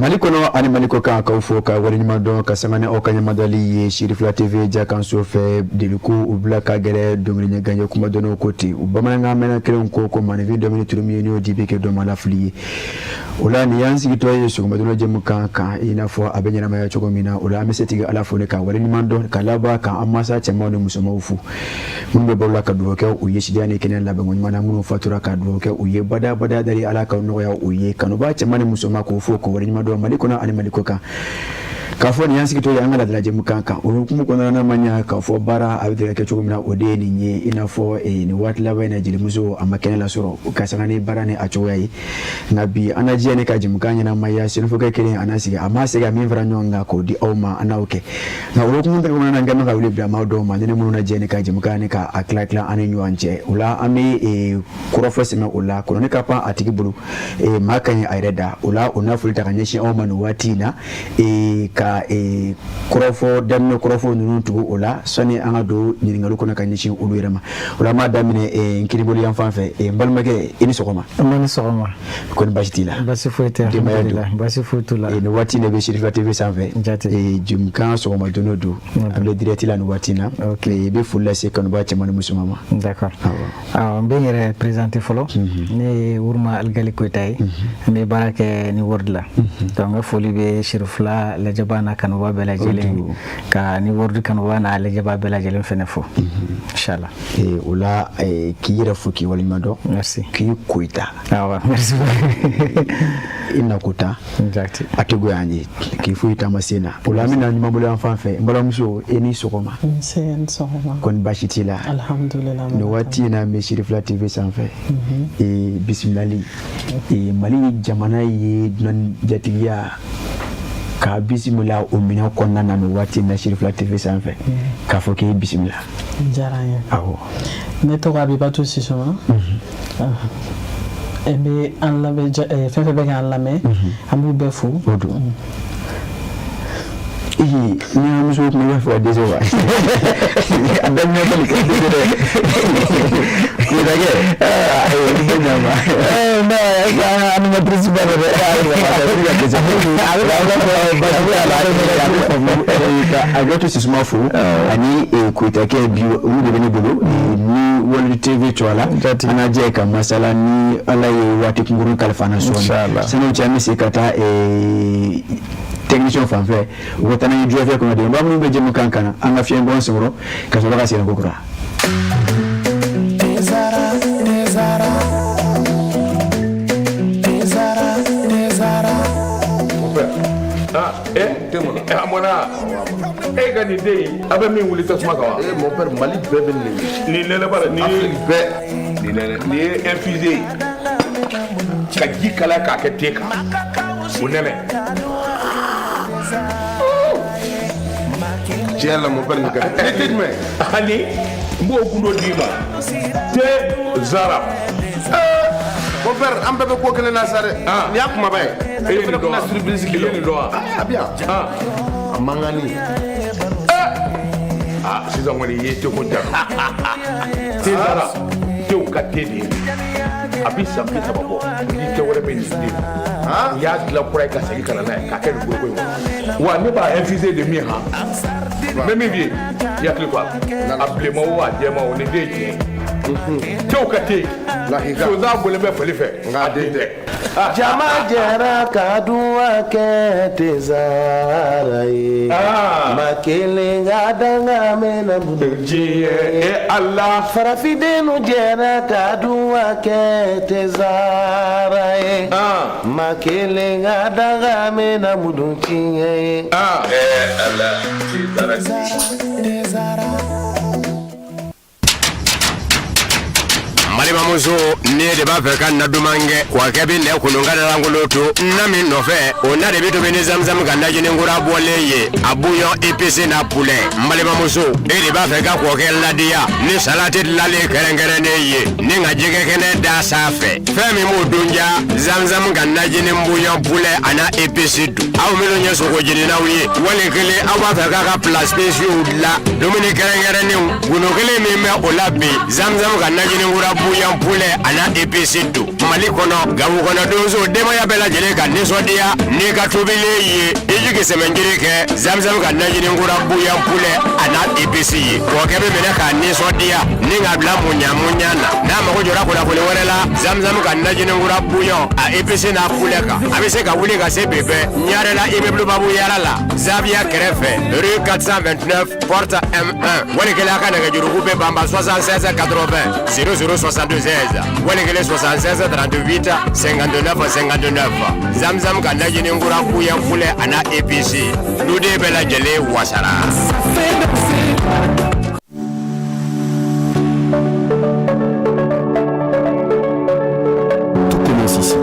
Malikono ani maliko ka ufoka wali nyamado kasangane okanyamadali ye Shirifla TV jaka sofe deluku ubla kagere domine ganye kumadono koti ubama ngamena kele nkoko mane video mini turumye ni odibeke do malafli ula ni yansi gitwa yesu kumadono jemuka ka inafo abenyana maya chogomina ula amesetiga alafone ka wali nyamado kalaba ka amasa chemone musoma ufu munbe bola ka duwoke uyeshidiane kenen labe ngonyana ngunu fatura ka duwoke uye bada dari alaka no ya uye kanuba chemane musoma ko ufu wali nyamado malikona ani malikoka kafo ni yansi kito yanga la jemukanka urukumu kona na manya kafo bara abidira ke chugumina odeni nye inafo ni watla bana jilimuzo amakene la soro ukasanga ni bara ne achoyayi ngabi anajia ne ka jemukanya na maya sinfo ke kele anasiga amasiga mimvra nyonga ko di oma anauke na urukumu ndakona na ngama ka ule bla maudo manene munu na jene ka jemukanya ka akla anenyo anje ula ami kurofo sema ula kono ne kapa atikibulu makanye aireda ula unafulita kanyeshi oma no watina ka kurofo damno kurofo nunu tugu ola soni anga do nyiringalu kona kanyishi uluirama ola ma damine nkiriboli yanfanfe mbalmage ini sokoma kon bashitila basifuete alhamdulillah basifutula ni watina be Shirifla TV sanfe jumkan sokoma donodu able diretila no watina okay be fulla se kan ba chamani musumama d'accord mbengere présenter folo ni wurma algali koytay ni barake ni wordla donc foli be Shirifla la jabana kan wa bela jelen ka ni wordu kan wa na la jaba bela jelen fenefo inshallah ula kiyira fuki walimado merci ki kuita merci inakuta exactly atigo yanje ki fuita masina ula mina ni mambo ya mfanfe mbala muso eni sokoma sen sokoma kon bashitila alhamdulillah no watina me Shirifla TV sanfe bismillah mali jamana yi non jatiya ka bismillah umina konna na wati na Shirifla TV sanfe ka foke bismillah jaranya awo ne to ga bibatu sisoma ebe an la be fefe be kan la me amu be fu ni amuso ko me fa dezo wa adam ne ko ke de ni dage ni nama na anu ma principal I got to sismafu ani kuitake bio uri bene bulu ni World TV twala anaje ka masala ni alai wati kunguru kalfana so sana chami sikata technicien fanfare wotana ni jofe ko de ba mu be jemu kankana anga fiye bon soro ka so ba sira kokura Desara temo amona gani dey abe min wuli tasuma kawa mon père Mali bebe ni nene bara ni ni infusé ka jikala ka ke teka unene tiens là mon père ni ka ani mbo kundo dima te zara mon père am bebe ko kele na sare ni akuma bay e ni do na surprise ki ni do bien mangani sisan wani ye te ko jar te zara te ka te di abi sambi sababo ni te wore be ni ya la kura ka segi kana na ka ke ko wa ne ba infusé de mi ha même vie ya kle quoi appelez moi wa de ma on est dédié te ka te la higa so za bole be fele fe ngade jama jara kadua ke tezarai makele ngadanga mena budji e Allah farafidenu jara kadua ke tezarai makele ngadanga mena mudunchi Allah Malima muso ne de ba fe kan na dumange wa ke bi ne kununga da ngoloto na mi no fe o na de bi to beni zamzam kan da jini ngura boleye abuyo EPC na poulet malima muso e de ba fe ka ko ke ladia ni salate lale kerengere ne ye ni nga jige kene da safe fe mi mu dunja zamzam kan da jini mbuyo poulet ana EPC du aw mi lo nyeso ko jini na wiye wale kele awa fe ka place spécial la domini kerengere ne guno kele mi me o labi zamzam kan da jini ngura buyan poulet ana EPC do Mali kono gawu kono dozo dema ya bela jele ka nisodia ni ka tobile ye ejuke semengere ke zamzam ka najini ngura buyan poulet ana EPC ko kebe bele ka nisodia ni ngabla munyana na mako jora ko la ko werela zamzam ka najini ngura buyan a EPC na poulet ka abese ka wuli ka se bebe nyarela immeuble babu yarala Zavia Kerefe rue 429 porte M1 wale kele aka daga jurugu be bamba 76 80 0062 16 wale kele 76 38 59 zamzam ka najini ngura buyan poulet ana EPC nude bela jele wasara. Tout commence ici,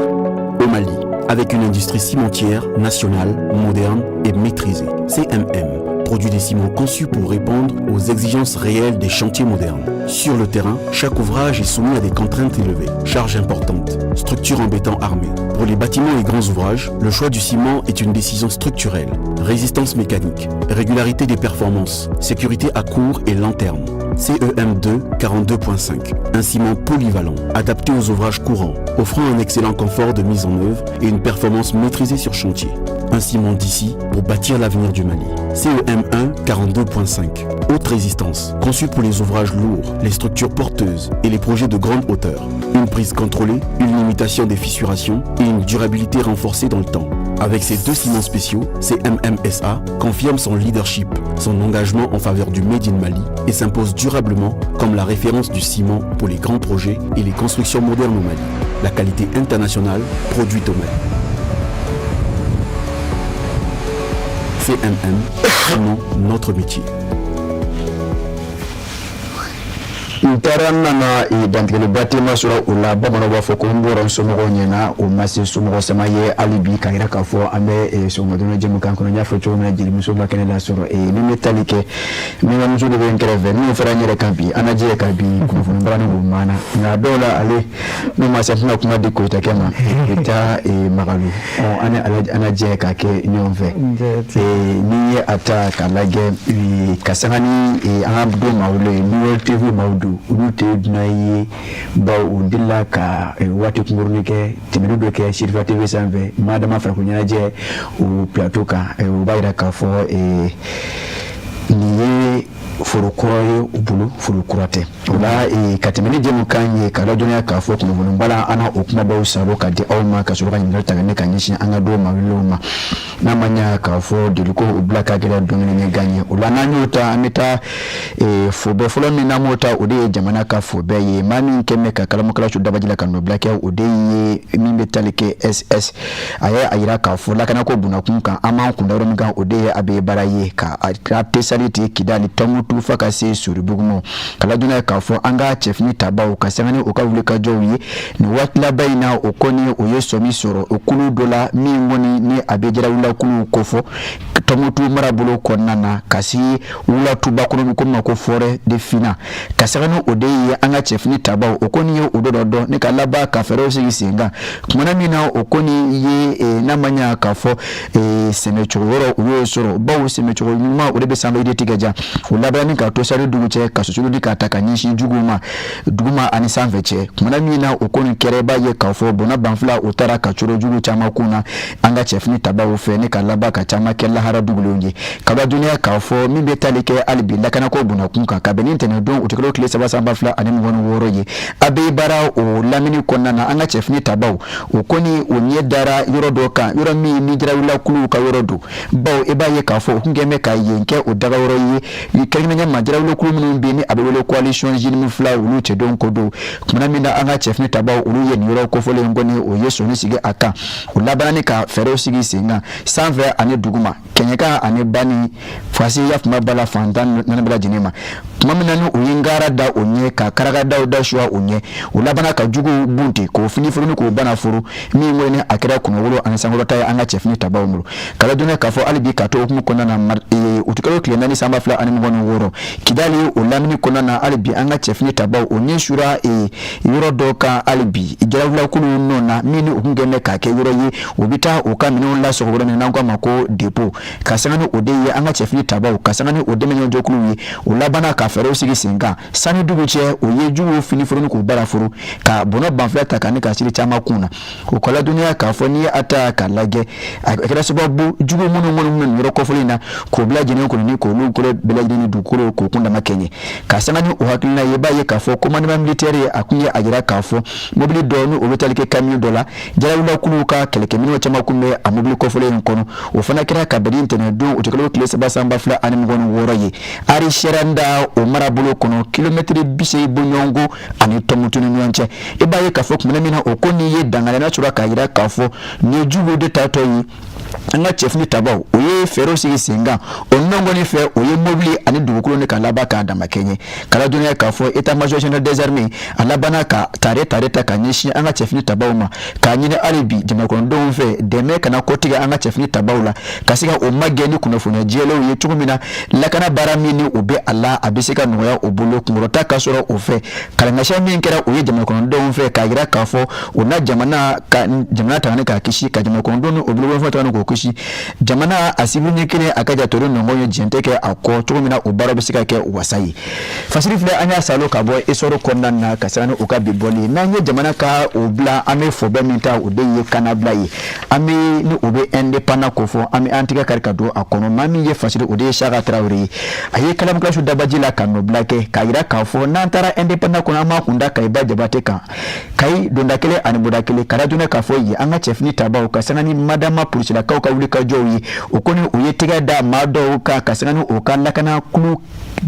au Mali, avec une industrie cimentière nationale, moderne et maîtrisée. CMM produit des ciments conçus pour répondre aux exigences réelles des chantiers modernes. Sur le terrain, chaque ouvrage est soumis à des contraintes élevées, charges importantes, structures en béton armé. Pour les bâtiments et grands ouvrages, le choix du ciment est une décision structurelle. Résistance mécanique, régularité des performances, sécurité à court et long terme. CEM2 42.5, un ciment polyvalent, adapté aux ouvrages courants, offrant un excellent confort de mise en œuvre et une performance maîtrisée sur chantier. Un ciment d'ici pour bâtir l'avenir du Mali. CEM1 42.5, haute résistance, conçu pour les ouvrages lourds, les structures porteuses et les projets de grande hauteur. Une prise contrôlée, une limitation des fissurations et une durabilité renforcée dans le temps. Avec ces deux ciments spéciaux, CMMSA confirme son leadership, son engagement en faveur du Made in Mali et s'impose durablement comme la référence du ciment pour les grands projets et les constructions modernes au Mali. La qualité internationale produite au Mali. CMM, sinon notre métier. Ntaranana dantigele batima sura ula bamana wa foko mbora somogo nyena o masi somogo samaye alibi kaira kafo ame somogo no jemu kan kono nyafo cho na jiri muso bakene la soro ni metalike ni wa muso de benkreve ni fera nyere kambi anaje kambi kuno fo mbara no mana na dola ale no masi tuna kuma de ko itakema eta magalu o anaje kake nyonve ni ata kalage kasangani abdo mawle ni TV mawdu unute dunaye ba undilla ka wati kumurnike timido ke Shirifa TV sanve madama fra kunyaje u plateau ka u bayra ka fo niye furukoroye ubulu furukurate ola katemeni jemu kanye kala dunya ka fo kuma mbala ana okuma ba usaro ka de awma ka suruka nyinga tagane kanyishi anga do mawiloma na manya ka fo deliko ublaka gele dongene ganye ola na nyota amita fobe folo mi na mota ode jamana ka fobe ye mami kemme ka kala mukala chu dabajila ka no black ode ye mimbe talike SS aya ayira ka fo la kana ko buna kunka ama kundaro mga ode abe baraye ka tesaliti kidali tomu tufa kasi suri bugumo kala duna kafo anga chefni tabao kasangani okavule kajowi ni watla baina okoni oyesomi soro okulu dola mi ngoni ni abejera wula kulu kofo tomutu marabulo konana kasi wula tuba kono ko mako fore de fina kasangani odeye anga chefni tabao okoni yo ododo ne kala ba kafero sigisenga kumana mina okoni ye namanya kafo semechoro uyo soro bawo semechoro nyuma odebe samba ide tigaja ulaba ni ka to sare duguche ka susulu di ka takanyishi duguma ani sanveche kumana mina okoni kereba ye kafo bona banfla utara ka churo jugu chama kuna anga chefni tabawo fe ne kala ba ka chama kella hara dugulonge kaba dunia kafo mimbe talike alibi lakana ko bona kunka ka beninte ne don utikolo kile saba samba fla ani ngono woro ye abe bara o lamini konnana anga chefni tabawo okoni onye dara yoro doka yoro mi jira wula kulu ka yoro do bawo eba ye kafo ngeme ka yenke o daga woro ye kengenya majira wula kulu mun bi ni abewele coalition jini fla ulu che don kodo kumana mina anga chefni tabawo ulu ye ni yoro ko fole ngoni o yeso ni sige aka ulabani ka fero sigi singa sanve ani duguma kenyeka ani bani fasi yafuma bala fandan nana bala jinema mamina no uyingara da onye ka karaga da shwa onye ulabana ka jugu bunti ko fini furu ko bana furu mi ngone akira kuno wulo anasango tay anga chefni tabawo mulo kala dune ka fo alibi ka to kuma kona na utukalo klienda ni samba fla ani ngono woro kidali ulamini kona na alibi anga chefni tabawo onye shura yoro doka alibi ijarawula kulu nona mini ukungene ka ke yoro yi ubita ukamino la so woro na ngwa mako depo kasanga no ode ye anga chefni tabaw kasanga no ode menyo jokulu yi ulabana ka fere usigi singa sani duguche oye juwo fini furu ko bara furu ka bono banflata kan ka chiri chama kuna ukola dunia ka foni ata ka lage akira sababu juwo muno ngoro ko fulina ko blaje ne ko ni ko lu ko blaje ni dukuro ko kunda makenye kasanga ni uhakilina yeba ye ka fo commandement militaire akuye agira ka fo mobili donu obetalike $1,000 jala kuluka keleke mino chama kumbe amobili ko fule nkono ufana kira kabiri internet do utekalo klese basamba fla anim ngono woroye ari sheranda o marabulo kono kilometri bise bunyongo ani tomutuni nyanche ibaye ka fo kumena mina okoni ye dangala na chura kagira ka fo ni jugo de tato yi anga chef ni tabaw oye ferosi singa onongo ni fe oye mobili ani dukuro ne kalaba ka dama kenye kala dunia ka fo eta major general des armées alabana ka tare ta kanyishi anga chef ni tabaw ma kanyine alibi jama ko ndo fe deme kana kotiga anga chef ni tabaw la kasika o mageni kuna funa jelo ye chugumina lakana baramini obe alla abisika noya obulo kumurota kasoro ofe kala ngasha minkera oye jama ko ndo fe kagira ka fo ona jamana tane ka kishi ka jama ko ndo obulo fo tane ko kishi jamana asibunye kile akaja toro nongoyo jenteke akko chugumina obaro bisika ke wasai fasiri fle anya salo ka boy esoro konna na kasana uka biboli nanye jamana ka obla ame fobe minta odeye kanabla yi ame ni obe ende pana kofo ame antika karikado akono mami ye fasiri odeye shaka trauri aye kalam klashu dabaji la kano blake kaira kafo nantara ende pana kuna makunda kaiba jabate ka kai dondakele anibodakele karaduna kafo yi anga chefni tabao kasana ni madama pulisila kauka ulika jowi ukoni uyetiga da mado uka kasana ni ukanda kana kulu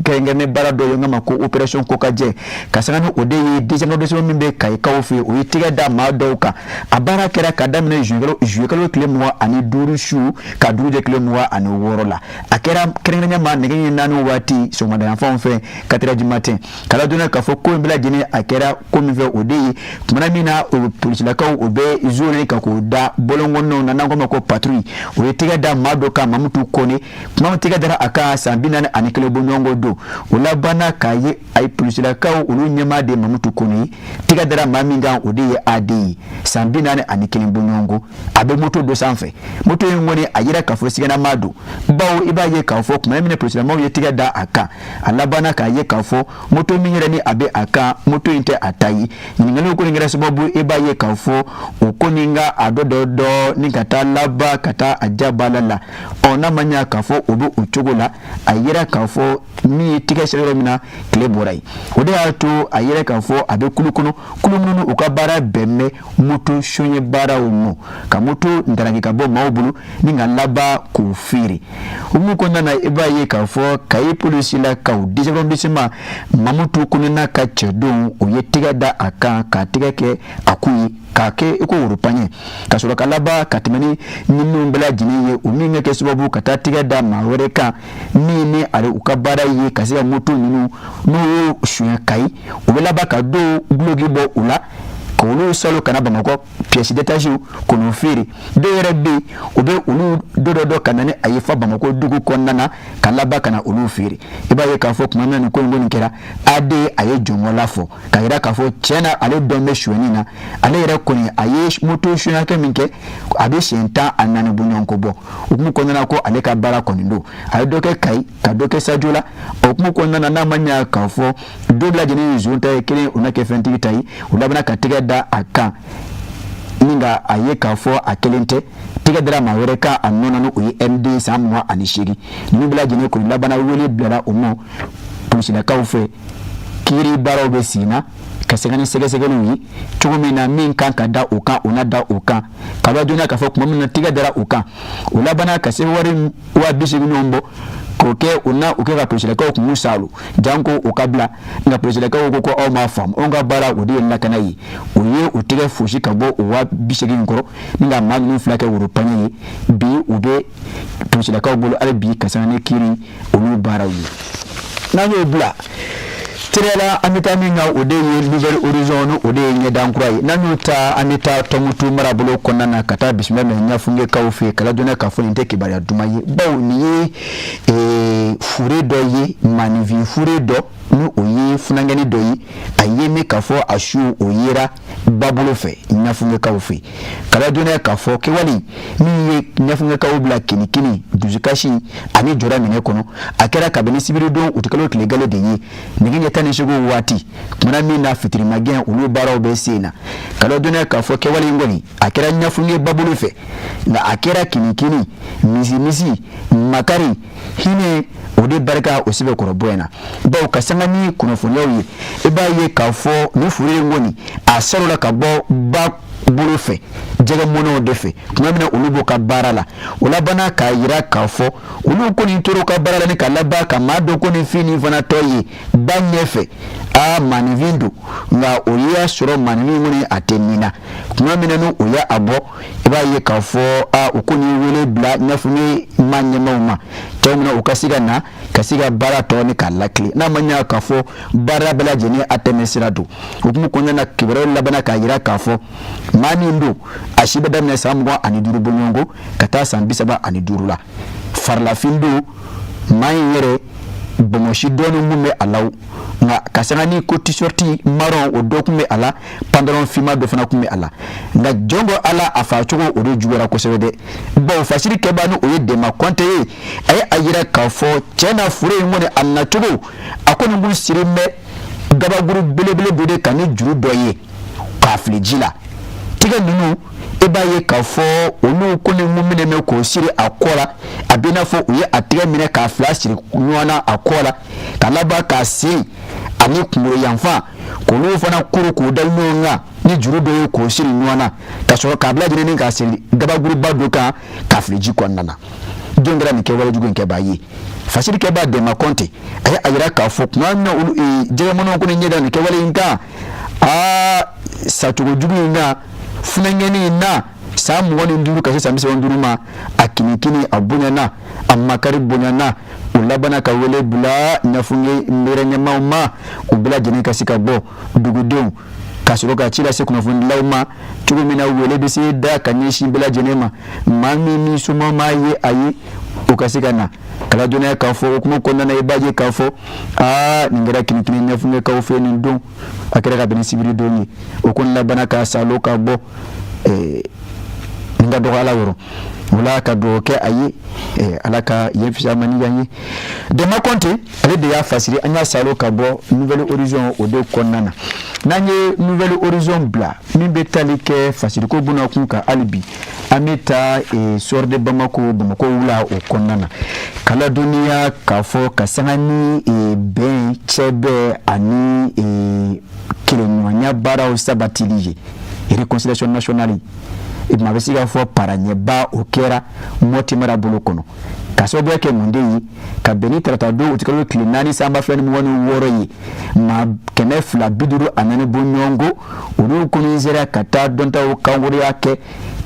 kengene barado yonga mako operation kokaje kasana ni odeye dijano deso mimbe kai kaufi uyetiga da mado uka abara kera kadamne juekalo klemwa ani durushu kaduru de klemwa ani worola akera kerenya ma ngenye nanu wati so manda fonfe 4 du matin kala dona ka fo ko mbila jine akera ko mi ve odeye tumana mina police la ka obe zone ka ko da bolongo no na nango mako patrouille uyetiga da mado ka mamutu kone kuma tiga dara aka sambina ani klebo nyongo do ulabana kaye ay police la ka ulu nyama de mamutu kone tiga dara maminga odeye adi sambina ani klebo nyongo abe moto do sanfe moto ngoni ayira ka fo sigana mado bawo ibaye ka fo kuma mina police la mo yetiga da aka alabana kaye ka fo moto minyere ni abe aka moto inte atayi ngalo ko ngira sababu ibaye ka fo ukoninga adododo nikata laba kata ajabalala ona manya ka fo obu uchogola ayira ka fo mi tiga shero mina kleborai ode atu ayira ka fo abe kulukunu ukabara bemme moto shonye bara umu ka moto ndarangi ka bo maubulu ninga laba kufiri umukonda na ibaye ka fo kai polisi la ka udise kondisima mamutu kunina ka chedon uyetiga da aka ka tiga ke akuyi kake iko urupanye kasura kalaba katimani ninu mbela jini ye uminge ke sababu katatiga da mawereka nini ari ukabara ye kasiga mutu ninu no shuya kai ubelaba kado blogi bo ula kolu solo kana bamako pièce d'étage kono firi de rebe ube ulu dododo kanane ayifa bamako dugu konnana kalaba kana ulu firi ibaye ka fo kuma nan ko ngoni kera ade aye jongola fo kaira ka fo chena ale dombe shwenina ale re koni aye moto shwena ke minke abe shenta anani bunyonko bo okumu konnana ko ale ka bara konindo aye doke kai ka doke sajola okumu konnana na manya ka fo dobla jeni zunta kire unake fenti tai ulabana katiga da aka ninga ayeka fo akelente tiga dara mawereka anona no uyi MD samwa anishiri nibula jene ko labana wele blara umo pulisila kaufe kiri baro besina kasengani sege nuyi chugumina min kanka da uka una da uka kaba duna ka fo kuma min tiga dara uka ulabana kase wari wa bisi nombo koke una ukeka presile ka ku musalu janko ukabla nga presile ka ko o ma fam onga bara odi na kanayi uye utike fushi ka bo wa bishegi ngoro ninga magnu flake wuro panye bi ube presile ka bolo albi kasane kiri olu bara wi na yo bla tirela amita minga odeye nouvelle horizon odeye nyedankurai nanuta amita tomutu marabulo konana kata bismillah nyafunge kaufe kala dona kafuni nteke bari adumaye bawo ni fure dɔ ye manifin fure dɔ ni o ye funangɛni dɔ ye a ye min k'a fɔ a su o yera babolo fɛ ɲɛfungɛkaw fɛ kala donna k'a fɔ kɛwale min ye ɲɛfungɛkaw bila kinikini dusukasi ani jɔra minɛ kɔnɔ a kɛra kabini sibiridon u tɛ kalo tile gale de ye nege ɲɛ 17 waati kumana min na fitirimagɛn olu baaraw bɛ sen na kala donna k'a fɔ kɛwale in kɔni a kɛra ɲɛfungɛ babolo fɛ nka a kɛra kinikini misi makari hinɛ o de barika o sɛbɛ kɔrɔ bɔ in na bawo ka sanga ni kunnafoniyaw ye i b'a ye k'a fɔ ni furu in kɔni a sar'o la ka bɔ ba bolo fɛ jɛgɛ mɔnɛw de fɛ tuma min na olu b'u ka baara la o labanna k'a yira k'a fɔ olu kɔni tora u ka baara la ni ka laban ka maa dɔ ko nin fin nin fana tɔ ye ba ɲɛfɛ manifin don nka o y'a sɔrɔ manifin kɔni a tɛ nin na tuma min na ni o y'a bɔ i b'a ye k'a fɔ o kɔni wele bila ɲɛfungɛ ma ɲɛmaw ma cɛw min na u ka se ka na ka se ka baara tɔ ni k'a lakile n'a ma ɲɛ k'a fɔ baara bɛɛ lajɛlen a tɛmɛ sira don o kuma kɔnɔna na kibaruyaw labanna k'a yira k'a fɔ maa min don a si bɛ daminɛ san 25 bɔɲɔgɔnko ka taa san 35 la farlafin don maa in yɛrɛ bɔnbɔnsi dɔɔni mun bɛ a la nka ka sanga ni ko t-shirti marron o dɔ kun bɛ a la pantalon finma dɔ fana kun bɛ a la nka jɔn ala a fa cogo o de juguyara kosɛbɛ dɛ bawo fasiri kɛba ni o ye Dɛma Kɔnte ye a ye a yira k'a fɔ cɛ na fure in kɔni a nacogo a kɔni b'u siri bɛ gabakuru belebele dɔ de kan ni juru dɔ ye k'a fili ji la tigɛ ninnu i b'a ye k'a fɔ olu kɔni mun minɛ mɛ k'o siri a kɔ la a bɛ n'a fɔ u ye a tigɛ minɛ k'a fila siri ɲɔgɔn na a kɔ la ka laban k'a sen ani kunkolo yanfan k'olu fana kuru k'o da ɲɔgɔn kan ni juru dɔ ye k'o siri ɲɔgɔn na ka sɔrɔ k'a bila lajɛlen k'a siri gabakuruba dɔ kan k'a fili ji kɔnɔna na jɔn kɛra nin kɛwale jugu in kɛbaa ye fasiri kɛbaa Dɛma Kɔnte a ye a yira k'a fɔ tuma min na olu jɛgɛmɔnɔw kɔni ɲɛda nin kɛwale in kan sacogo jugu in kan funangɛni in na san 25 ka se san 35 ma a kinikini a bonyana a makari bonyana o labanna ka wele bila ɲɛfungɛ miirɛ ɲɛmaw ma u bɛɛ lajɛlen ka se ka bɔ dugudenw ka sɔrɔ ka ci lase kunnafonidilaw ma cogo min na wele bɛ se da ka ɲɛsin bɛɛ lajɛlen ma maa min somɔgɔ m'a ye a ye o ka se ka na kala dɔnniya k'a fɔ o kuma kɔnɔna na i b'a ye k'a fɔ nin kɛra kinikini ɲɛfungɛkaw fɛ nin don a kɛra ka bɛn ni sibiri don ye o kɔni labanna ka salo ka bɔ nin ka dɔgɔ ala yɔrɔ o la ka dugawu kɛ a ye ala ka yen fisama ni yan ye Dɛma Kɔnte ale de y'a fasiri an y'a salo ka bɔ Nouvelle Horizon o de kɔnɔna na n'an ye Nouvelle Horizon bila min bɛ tali kɛ fasiriko bunakun kan hali bi an bɛ taa Sɔrɔ de Bamako wula o kɔnɔna na kala dɔnniya k'a fɔ ka sanga ni bɛn cɛ bɛɛ ani kɛlɛɲɔgɔnya baaraw sabatili ye réconciliation nationale ma bɛ se ka fɔ paraɲɛba o kɛra Mɔti mara bolo kɔnɔ ka sababuya kɛ mun de ye ka bɛn ni tarata don o tɛ kalo tile 4 sanba 26 ye maa 254 bɔ ɲɔgɔn kɔ olu kɔni sera ka taa dɔntaw kanwariya kɛ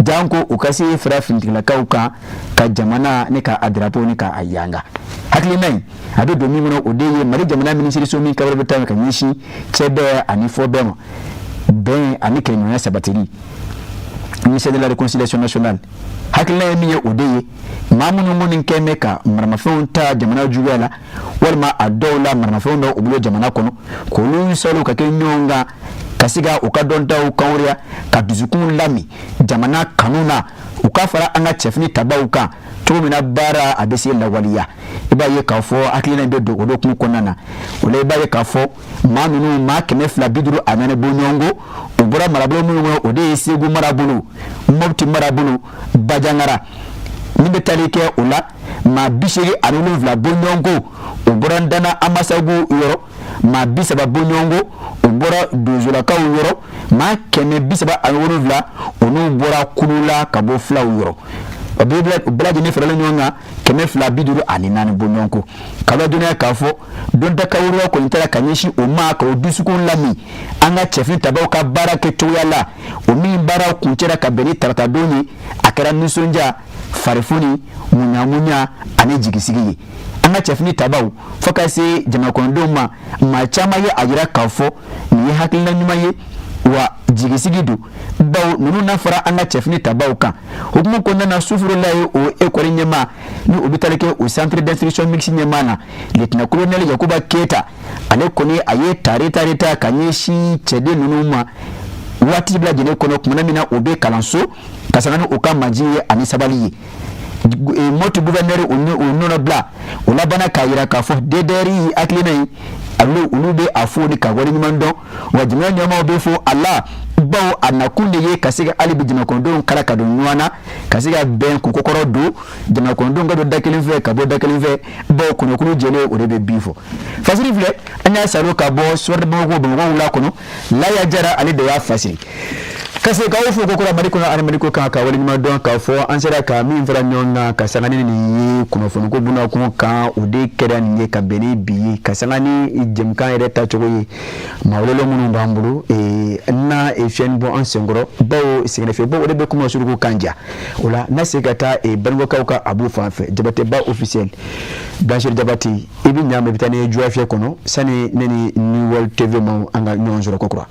janko u ka se fara finitigilakaw kan ka jamana ni ka a drapeau ni ka a yanga hakilina in a bɛ don min kɔnɔ o de ye Mali jamana minisiriso min kawale bɛ taa ka ɲɛsin cɛ bɛɛ ani fɔ bɛɛ ma bɛn ani kɛlɛɲɔgɔnya sabatili ministère de la réconciliation nationale hakilina ye min ye o de ye maa minnu kɔni kɛ mɛ ka maramafɛnw ta jamana juguya la walima a dɔw la maramafɛnw dɔ u bolo jamana kɔnɔ k'olu salo ka kɛ ɲɔgɔn kan ka se ka u ka dɔntaw kanwariya ka dusukun lami jamana kanu na u ka fara an ka cɛfini tabaw kan cogo min na baara a bɛ se lawaleya i b'a ye k'a fɔ hakilina bɛ don o dokumu kɔnɔna na o la i b'a ye k'a fɔ maa ninnu maa 254 bɔ ɲɔgɔn kɔ u bɔra marabolo minnu kɔnɔ o de ye Segu marabolo Mopti marabolo Bajangara min bɛ tali kɛ o la maa 87 bɔ ɲɔgɔn kɔ u bɔra Ndana Amasagu yɔrɔ maa 30 bɔ ɲɔgɔn kɔ u bɔra Dozolakaw yɔrɔ maa 137 olu bɔra Kulu la ka bɔ Filaw yɔrɔ o bɛɛ lajɛlen faralen ɲɔgɔn kan 254 bɔ ɲɔgɔn kɔ kala dɔnniya k'a fɔ dɔntakawuriya kɔni taara ka ɲɛsin o ma ka o dusukun lami an ka cɛfini tabaw ka baara kɛ cogoya la o min baara kuncɛra ka bɛn ni tarata don ye a kɛra nisɔndiya farifoni ŋuɲaŋuɲa ani jigisigi ye an ka cɛfini tabaw fo ka se jamanakɔnɔdenw ma maa caman ye a yira k'a fɔ nin ye hakilina ɲuman ye wa jigisigi do baw nunu na fara an ka cɛfini tabaw kan hukumu kɔnɔna na sufuru la ye o école ɲɛma ni o bɛ tali kɛ o centre d'instruction mixte ɲɛma na lieutenant colonel Yakuba Keita ale kɔni a ye tare ta ka ɲɛsin cɛden ninnu ma waati bila jɛnɛ kɔnɔ kumana min na o bɛ kalanso ka sanga ni o ka maji ye ani sabali ye moti gouverneur o nɔnɔ bila o labana k'a yira k'a fɔ DDR yi hakilina ye olu bɛ a fɔ ni ka wari ɲuman dɔn wa jamana ɲɛmaaw bɛ fɔ a la bawo a nakun de ye ka se ka hali bi jamanakɔnɔdenw kala ka don ɲɔgɔn na ka se ka bɛn ko kɔkɔrɔ don jamanakɔnɔdenw ka don da kelen fɛ ka bɔ da kelen fɛ bawo kɔnɔkulu jɛlen o de bɛ bin fɔ fasiri filɛ an y'a saro ka bɔ Suwɛrɛ Bamakɔ wula kɔnɔ Laya Jara ale de y'a fasiri ka se k'aw fo kokura Mali kɔnɔ ani Mali ko kan ka wale ɲuman dɔn k'a fɔ an sera ka min fara ɲɔgɔn kan ka sanga ni nin ye kunnafoniko bunakun kan o de kɛra nin ye ka bɛn ni bi ye ka sanga ni jɛmukan yɛrɛ tacogo ye mawulolo minnu b'an bolo na fiɲɛni bɔ an senkɔrɔ bawo sɛgɛnnafiɲɛbɔ o de bɛ kuma suruku kan ja o la na se ka taa Banibakaw ka Abu fan fɛ Jabateba officiel Blanchir Jabati i bɛ ɲa ma i bɛ taa ni Joie Fiyɛ kɔnɔ sani ne ni New World TV ma an ka ɲɔgɔn sɔrɔ kokura.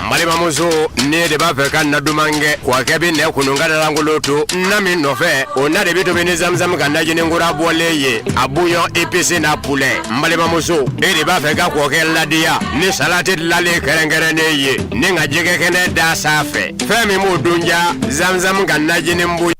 Malimamuso ne de b'a fɛ ka na duman kɛ wa kɛ bɛ nɛ kununga langolo to na min nɔfɛ o na de bɛ tobi ni zamzam ka najininkura bɔlen ye a bouillon épicé na poulet Malimamuso e de b'a fɛ ka kɔkɛ ladiya ni salati lalen kɛrɛnkɛrɛnnen ye ni ka jɛgɛ kɛnɛ da sanfɛ fɛn min b'o dunja zamzam ka najinin bouillon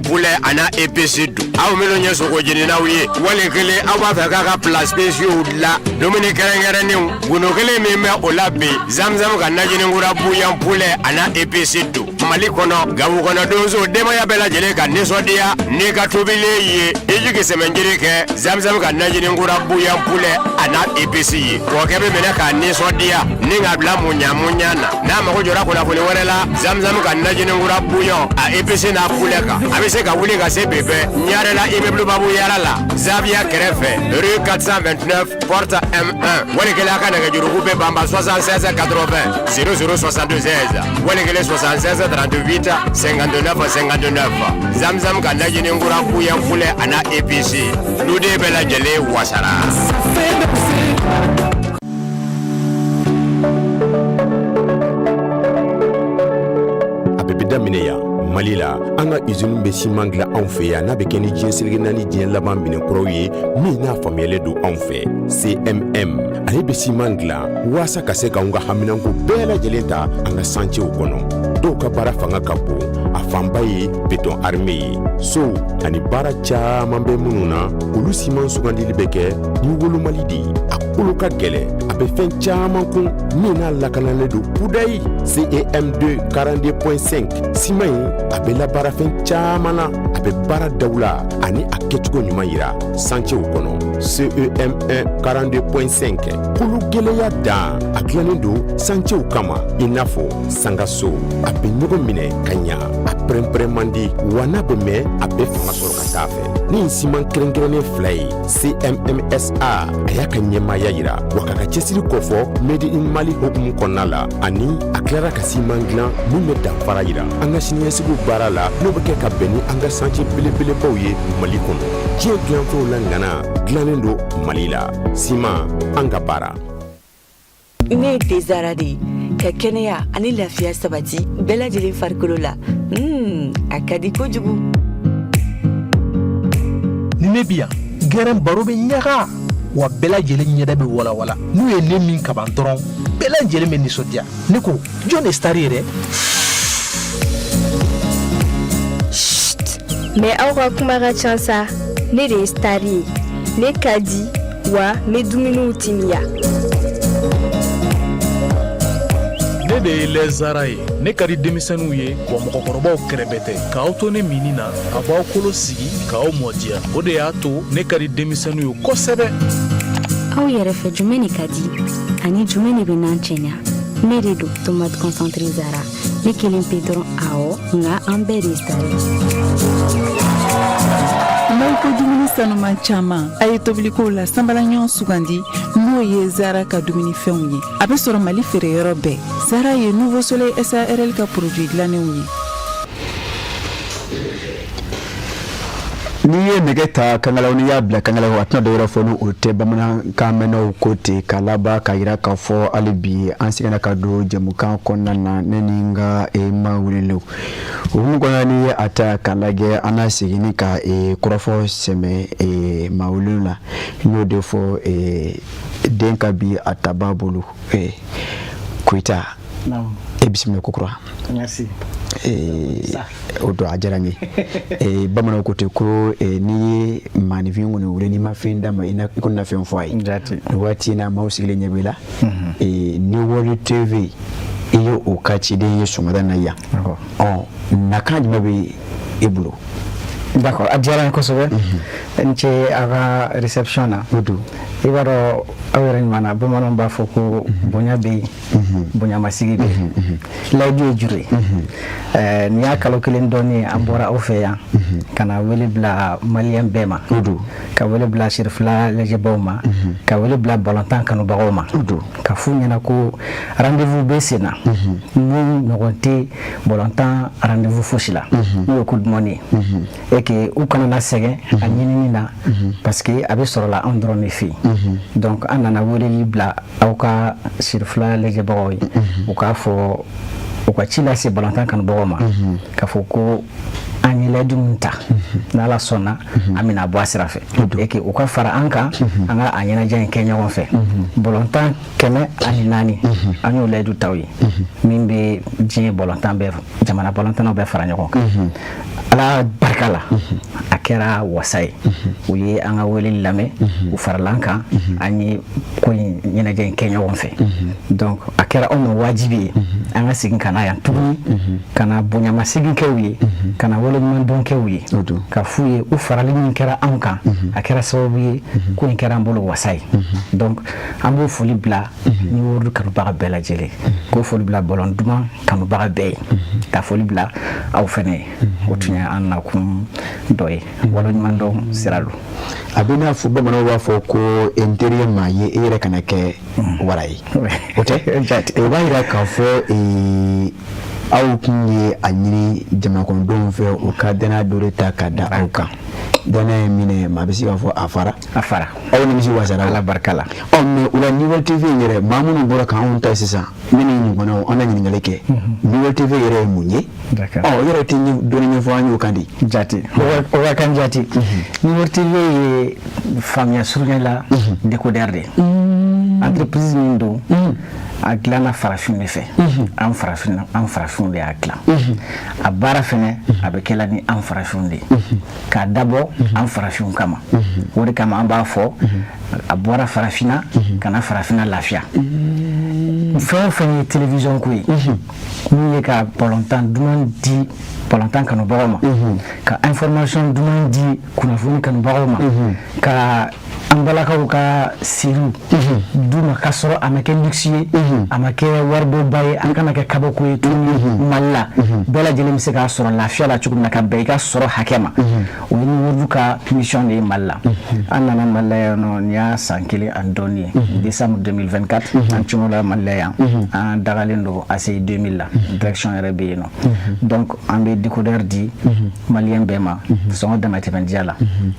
poulet ana épice du aw minnu ɲɛ sogo jeninaw ye wali kelen aw b'a fɛ k'a ka plat spéciaux la dumuni kɛrɛnkɛrɛnnenw gundo kelen min bɛ o la bi zamzam ka najininkura bouillon poulet ana épice du Mali kɔnɔ Gabu kɔnɔ donso denbaya bɛɛ lajɛlen ka nisɔndiya n'i ka tobilen ye i jigi sɛmɛnjiri kɛ zamzam ka najininkura bouillon poulet ana épice ye kɔkɛ bɛ minɛ k'a nisɔndiya ni ka bila muɲamuɲa na n'a mago jɔra kunnafoni wɛrɛ la zamzam ka najininkura bouillon a épice n'a poulet kan a bɛ se ka wuli ka se bɛbɛ ɲarela immeuble babu yara la Zavia kɛrɛfɛ rue 429 porte M1 wali kelen a ka nɛgɛjuruku bɛ banba 76 80 0062 16 wali kelen 76 38 59 59 zamzam ka najininkura bouillon poulet ana épice duden bɛɛ lajɛlen wasara. A bɛ daminɛ yan Mali la an ka usine bɛ siman dilan anw fɛ yan n'a bɛ kɛ ni diɲɛ seleke naani diɲɛ laban minɛnkuraw ye min n'a faamuyalen don anw fɛ CMM ale bɛ siman dilan waasa ka se k'anw ka haminanko bɛɛ lajɛlen ta an ka santiw kɔnɔ dɔw ka baara fanga ka bon a fanba ye béton armé ye so ani baara caman bɛ minnu na olu siman sugandili bɛ kɛ ni wolomali de ye a kolo ka gɛlɛn a bɛ fɛn caman kun min n'a lakanalen don kudayi CEM2 42.5 siman in a bɛ labaara fɛn caman na a bɛ baara daw la ani a kɛcogo ɲuman yira santiw kɔnɔ CEM1 42.5 kolo gɛlɛya dan a dilannen don santiw kama i n'a fɔ sangaso a bɛ ɲɔgɔn minɛ ka ɲa a pɛrɛn-pɛrɛn man di wa n'a bɛ mɛn a bɛ fanga sɔrɔ ka taa fɛ ni siman kɛrɛnkɛrɛnnen fila ye CMMSA a y'a ka ɲɛmaaya yira wa k'a ka cɛsiri kɔfɔ Made in Mali hukumu kɔnɔna la ani a tilara ka siman dilan min bɛ danfara yira an ka siniɲɛsigiw baara la n'o bɛ kɛ ka bɛn ni an ka santier belebelebaw ye Mali kɔnɔ diɲɛ dilanfɛnw la ŋana dilannen don Mali la siman an ka baara. Ne ye Zara de ye ka kɛnɛya ani lafiya sabati bɛɛ lajɛlen farikolo la a ka di kojugu. Ni ne bi yan gɛrɛn baro bɛ ɲaga wa bɛɛ lajɛlen ɲɛda bɛ walawala n'u ye ne min kaban dɔrɔn bɛɛ lajɛlen bɛ nisɔndiya ne ko jɔn de star yɛrɛ. Mais aw ka kuma ka ca sa ne de ye star ye ne ka di wa n bɛ dumuniw timiya. Ne de ye lɛzara ye ne ka di denmisɛnninw ye wa mɔgɔkɔrɔbaw kɛrɛbɛ tɛ k'aw to ne mini na a b'aw kolo sigi k'aw mɔdiya o de y'a to ne ka di denmisɛnninw ye kosɛbɛ. aw yɛrɛ fɛ jumɛn de ka di ani jumɛn de bɛ n'an cɛɲa ne de don tomate concentré Zara ne kelen pe dɔrɔn awɔ nka an bɛɛ de star ye. n'aw ko dumuni sanuman caman a ye tobilikow la sanbalaɲɔgɔn sugandi n'o ye Zara ka dumunifɛnw ye a bɛ sɔrɔ Mali feereyɔrɔ bɛɛ. Zara ye Nouveau Soleil SARL ka produit dilannenw ye. ni ye nege ta kangalaw ni y'a bila kangalaw a tɛna dɔ wɛrɛ fɔ ni o tɛ bamanankan mɛnnaw ko ten k'a laban k'a yira k'a fɔ hali bi an seginna ka don jɛmukan kɔnɔna na ne ni n ka ma welelenw o hukumu kɔnɔna ni ye a ta k'a lajɛ an na segin ka kɔrɔfɔ sɛmɛ maa welelenw la n y'o de fɔ den ka bi a ta b'a bolo Koyita e bisimila kokura. Merci. O don a diyara n ye bamananw ko ten ko n'i ye maanifin kɔni wele n'i ma fɛn d'a ma i ko na fɛn fɔ a ye nin waati in na maaw sigilen ɲɛ b'i la ni World TV i ye o ka ciden ye sɔgɔmada na yan nakan jumɛn bɛ e bolo. D'accord, a diyara n ye kosɛbɛ n cɛ a ka réception na i b'a dɔn aw yɛrɛ ɲuman na bamananw b'a fɔ ko bonya bɛ yen bonyamasigi bɛ yen layidu ye juru ye nin y'a kalo kelen dɔɔnin an bɔra aw fɛ yan ka na wele bila maliyɛn bɛɛ ma ka wele bila sirifila lajɛbaw ma ka wele bila balontan kanubagaw ma ka f'u ɲɛna ko rendez-vous bɛ sen na mun ɲɔgɔn tɛ balontan rendez-vous fosi la n'o ye coup de money et que u kana na sɛgɛn a ɲinini na parce que a bɛ sɔrɔ la anw dɔrɔn de fɛ yen donc an nana weleli bila aw ka sirifila lajɛbagaw ye u k'a fɔ u ka ci lase balontan kanubagaw ma k'a fɔ ko an ye layidu min ta n'Ala sɔnna an bɛna bɔ a sira fɛ et que u ka fara an kan an ka a ɲɛnajɛ in kɛ ɲɔgɔn fɛ balontan 104 an y'o layidu taw ye min bɛ diɲɛ balontan bɛɛ jamana balontannaw bɛɛ fara ɲɔgɔn kan Ala barika la a kɛra wasa ye u ye an ka weleli lamɛn u farala an kan an ye ko in ɲɛnajɛ in kɛ ɲɔgɔn fɛ donc a kɛra anw ma wajibi ye an ka segin ka na yan tuguni ka na bonyamasegin kɛ u ye ka na waleɲumandɔn kɛ u ye ka f'u ye u farali min kɛra anw kan a kɛra sababu ye ko in kɛra an bolo wasa ye donc an b'o foli bila ni World kanubaga bɛɛ lajɛlen k'o foli bila ballon duman kanubaga bɛɛ ye ka foli bila aw fɛnɛ ye o tun ye an nakun dɔ ye waleɲumandɔn sira don a bɛ n'a fɔ bamananw b'a fɔ ko n teri ye maa ye e yɛrɛ kana kɛ wara ye o tɛ o b'a jira k'a fɔ aw kun ye a ɲini jamanakɔnɔdenw fɛ u ka danaya dɔ de ta ka da aw kan danaya ye minɛ maa bɛ se k'a fɔ a fara aw nimisi wasara Ala barika la mais o la ni World TV in yɛrɛ maa minnu bɔra k'anw ta sisan ne ni ɲɔgɔnnaw an na ɲininkali kɛ ni World TV yɛrɛ ye mun ye yɛrɛ tɛ dɔɔni ɲɛfɔ an y'o kan di jate o ka kan jate ni World TV ye faamuya surunya la décodeur de entreprise min don a dilanna farafin de fɛ an farafinw de y'a dilan a baara fɛnɛ a bɛ kɛla ni an farafinw de k'a dabɔ an farafinw kama o de kama an b'a fɔ a bɔra farafinna ka na farafinna lafiya fɛn o fɛn ye télévision ko ye min ye ka balontan duman di balontan kanubagaw ma ka information duman di kunnafoni kanubagaw ma ka an balakaw ka seriw d'u ma k'a sɔrɔ a ma kɛ luxe ye a ma kɛ waridonba ye an kana kɛ kabako ye tuguni Mali la bɛɛ lajɛlen bɛ se k'a sɔrɔ lafiya la cogo min na ka bɛn i ka sɔrɔ hakɛ ma o ye ni World ka mission de ye Mali la an nana Mali la yan nɔ nin y'a san 1 ani dɔɔnin ye décembre 2024 an cunna Mali la yan an dagalen don ACI 2000 la direction yɛrɛ bɛ yen nɔ donc an bɛ décodeur di maliyɛn bɛɛ ma sɔngɔ damatɛmɛ diya la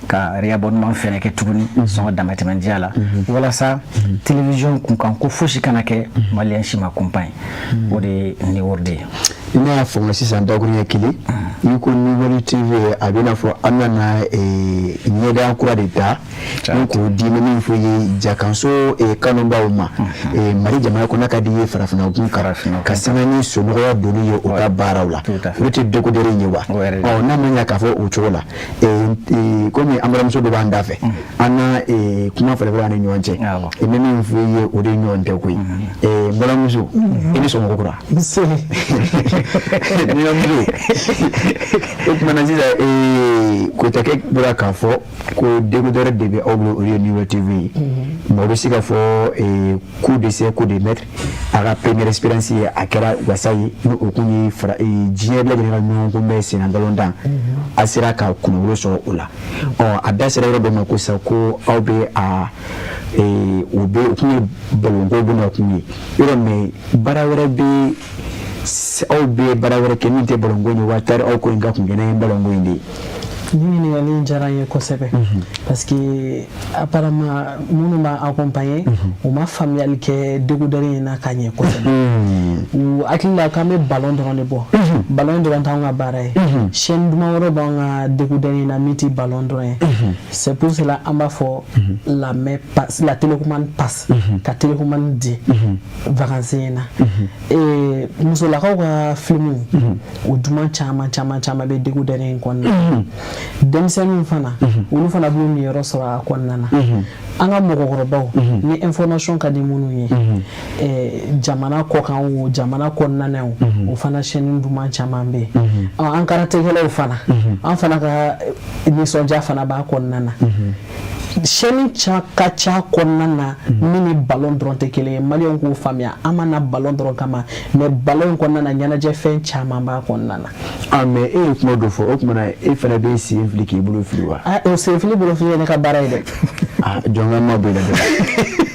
ka réabonnement fɛnɛ kɛ tuguni sɔngɔ damatɛmɛ diya la walasa télévision kunkan ko fosi kana kɛ maliyɛn si ma kunpan ye o de ye ni World ye ne y'a faamuya sisan dakuruɲɛ kelen n'i ko ni World TV a bɛ n'a fɔ an nana ɲɛdan kura de ta ni k'o di min fɔ ye jakanso kanubaw ma Mali jamana kɔnɔ ka di ye farafinna kun ka sanga ni somɔgɔya donni ye o ka baaraw la o tɛ décodeur in ye wa n'a ma ɲɛ k'a fɔ o cogo la komi an balimamuso dɔ b'an da fɛ an na kuma fɔlɔfɔlɔ ani ɲɔgɔn cɛ n bɛ min fɔ ye o de ɲɔgɔn tɛ koyi n balimamuso i ni sɔgɔma kura o tumana sisan Koyita bɔra k'a fɔ ko décodeur de bɛ aw bolo o ye ni World TV ye mais o bɛ se ka fɔ coup d'essai coup de maître a ka première expérience ye a kɛra wasa ye ni o kun ye diɲɛ bɛɛ lajɛlen ka ɲɔgɔn kun bɛ senna balontan a sera ka kunnafoni sɔrɔ o la a da sera yɔrɔ dɔ ma ko sisan ko aw bɛ o kun ye balonko bɛna kun ye yɔrɔ mais baara wɛrɛ bɛ aw bɛ baara wɛrɛ kɛ min tɛ balonko ye wa taari aw ko in ka kun kɛnɛ ye balonko in de ye ni ɲininkali diyara n ye kosɛbɛ parce que apparemment minnu b'a accompagner u ma faamuyali kɛ dégoûteri in na ka ɲɛ kosɛbɛ u hakili la k'an bɛ ballon dɔrɔn de bɔ ballon dɔrɔn t'anw ka baara ye chaîne duman wɛrɛ b'an ka dégoûteri in na min tɛ ballon dɔrɔn ye c'est pour cela an b'a fɔ la télécommande passe ka télécommande di vacances in na musolakaw ka film o duman caman bɛ dégoûteri in kɔnɔna na denmisɛnninw fana olu fana b'u niyɔrɔ sɔrɔ a kɔnɔna na an ka mɔgɔkɔrɔbaw ni information ka di minnu ye jamana kɔkan o jamana kɔnɔna na o fana chaîne duman caman bɛ yen an karatekɛlaw fana an fana ka nisɔndiya fana b'a kɔnɔna na chaîne ka ca kɔnɔna na min ni ballon dɔrɔn tɛ kelen ye maliyɛnw k'o faamuya an ma na ballon dɔrɔn kama mais ballon in kɔnɔna na ɲɛnajɛ fɛn caman b'a kɔnɔna na mais e ye kuma dɔ fɔ o tuma na e fana bɛ sen fili k'i bolo fili wa o sen fili bolo fili ye ne ka baara ye dɛ jɔn ka ma bɔ i la dɛ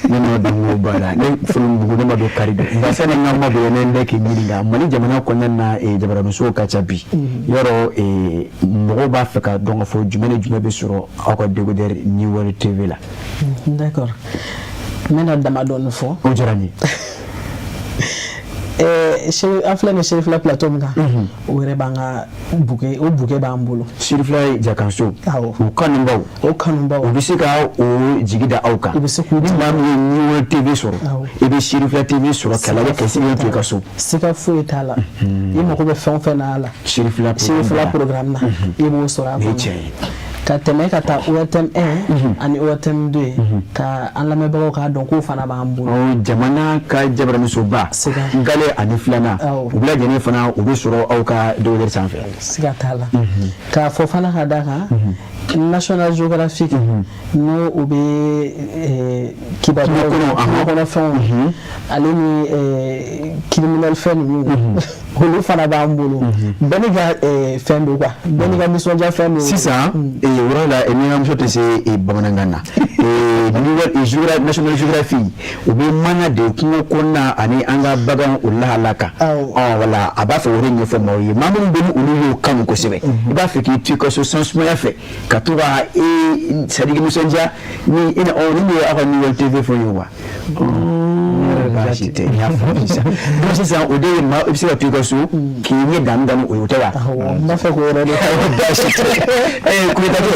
ne ma dɔn ko baara ne fɔlɔ ne ma dɔn kari dɛ nka sani n ka ma bɔ ne bɛ k'i ɲininka Mali jamana kɔnɔna na jamanamusow ka ca bi yɔrɔ mɔgɔw b'a fɛ ka dɔn ka fɔ jumɛn ni jumɛn bɛ sɔrɔ aw ka dégoûteri ni wari TV la d'accord n bɛna damadɔni fɔ o diyara n ye an filɛ ni Sherifila plateau min kan o yɛrɛ b'an ka bouquet o bouquet b'an bolo Sherifila Jakanso o kanubaw u bɛ se ka o jigi da aw kan u bɛ se k'u ni maa min ye Niwari TV sɔrɔ i bɛ Sherifila TV sɔrɔ k'a lajɛ ka sigi to i ka so siga foyi t'a la i mago bɛ fɛn o fɛn na a la Sherifila programme na i b'o sɔrɔ a kɔnɔ ka tɛmɛ ka taa ORTM 1 ani ORTM 2 ka an lamɛnbagaw k'a dɔn k'o fana b'an bolo jamana ka jabaramusoba Gale ani filanan u bɛɛ lajɛlen fana u bɛ sɔrɔ aw ka dégoûteri sanfɛ siga t'a la k'a fɔ fana ka d'a kan National Geographic n'o o bɛ kibaruyaw kɔnɔfɛnw ale ni criminel fɛn ninnu olu fana b'an bolo bɛɛ n'i ka fɛn don quoi bɛɛ n'i ka nisɔndiya fɛn don sisan yɔrɔ la ɲɛnamuso tɛ se bamanankan na National Geography u bɛ mana de kungo kɔnɔna ani an ka bagan o lahala kan wala a b'a fɛ o de ɲɛfɔ maaw ye maa minnu bɛ ni olu y'o kanu kosɛbɛ i b'a fɛ k'i to i ka so san sumaya fɛ ka to ka sadiki nisɔndiya ni de ye aw ka Niwari TV fɔ ye wa baasi tɛ n y'a faamu sisan donc sisan o de ye i bɛ se ka to i ka so k'i ɲɛ dami o tɛ wa n b'a fɛ k'o yɔrɔ de baasi tɛ Kuyatakɛ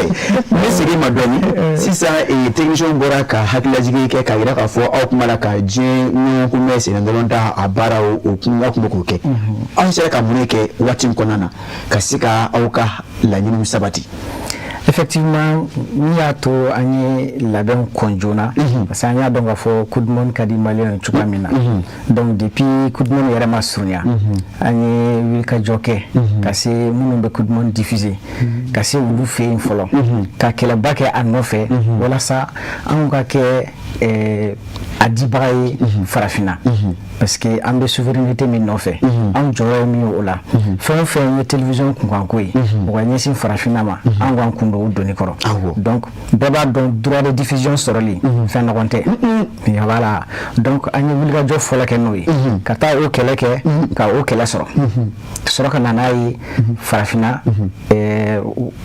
ne segin ma dɔɔni sisan technicien bɔra ka hakililajigi kɛ k'a yira k'a fɔ aw kuma la ka diɲɛ ɲɔgɔn kunbɛn senna dɔrɔn ta a baara o kun aw kun bɛ k'o kɛ anw sera ka mun kɛ waati in kɔnɔna na ka se ka aw ka laɲiniw sabati effectivement min y'a to an ye labɛn kɔn joona parce que an y'a dɔn k'a fɔ coup du monde ka di maliyɛnw cogoya min na donc depuis coup du monde yɛrɛ ma surunya an ye wulikajɔ kɛ ka se minnu bɛ coup du monde diffuser ka se olu fɛ yen fɔlɔ ka kɛlɛba kɛ a nɔfɛ walasa anw ka kɛ a dibaga ye farafinna parce que an bɛ souveraineté min nɔfɛ anw jɔyɔrɔ min ye o la fɛn o fɛn ye télévision kunkanko ye o ka ɲɛsin farafinna ma an k'an kun don o doni kɔrɔ donc bɛɛ b'a dɔn droit de diffusion sɔrɔli fɛn nɔgɔn tɛ voilà donc an ye wulikajɔ fɔlɔ kɛ n'o ye ka taa o kɛlɛ kɛ ka o kɛlɛ sɔrɔ ka na n'a ye farafinna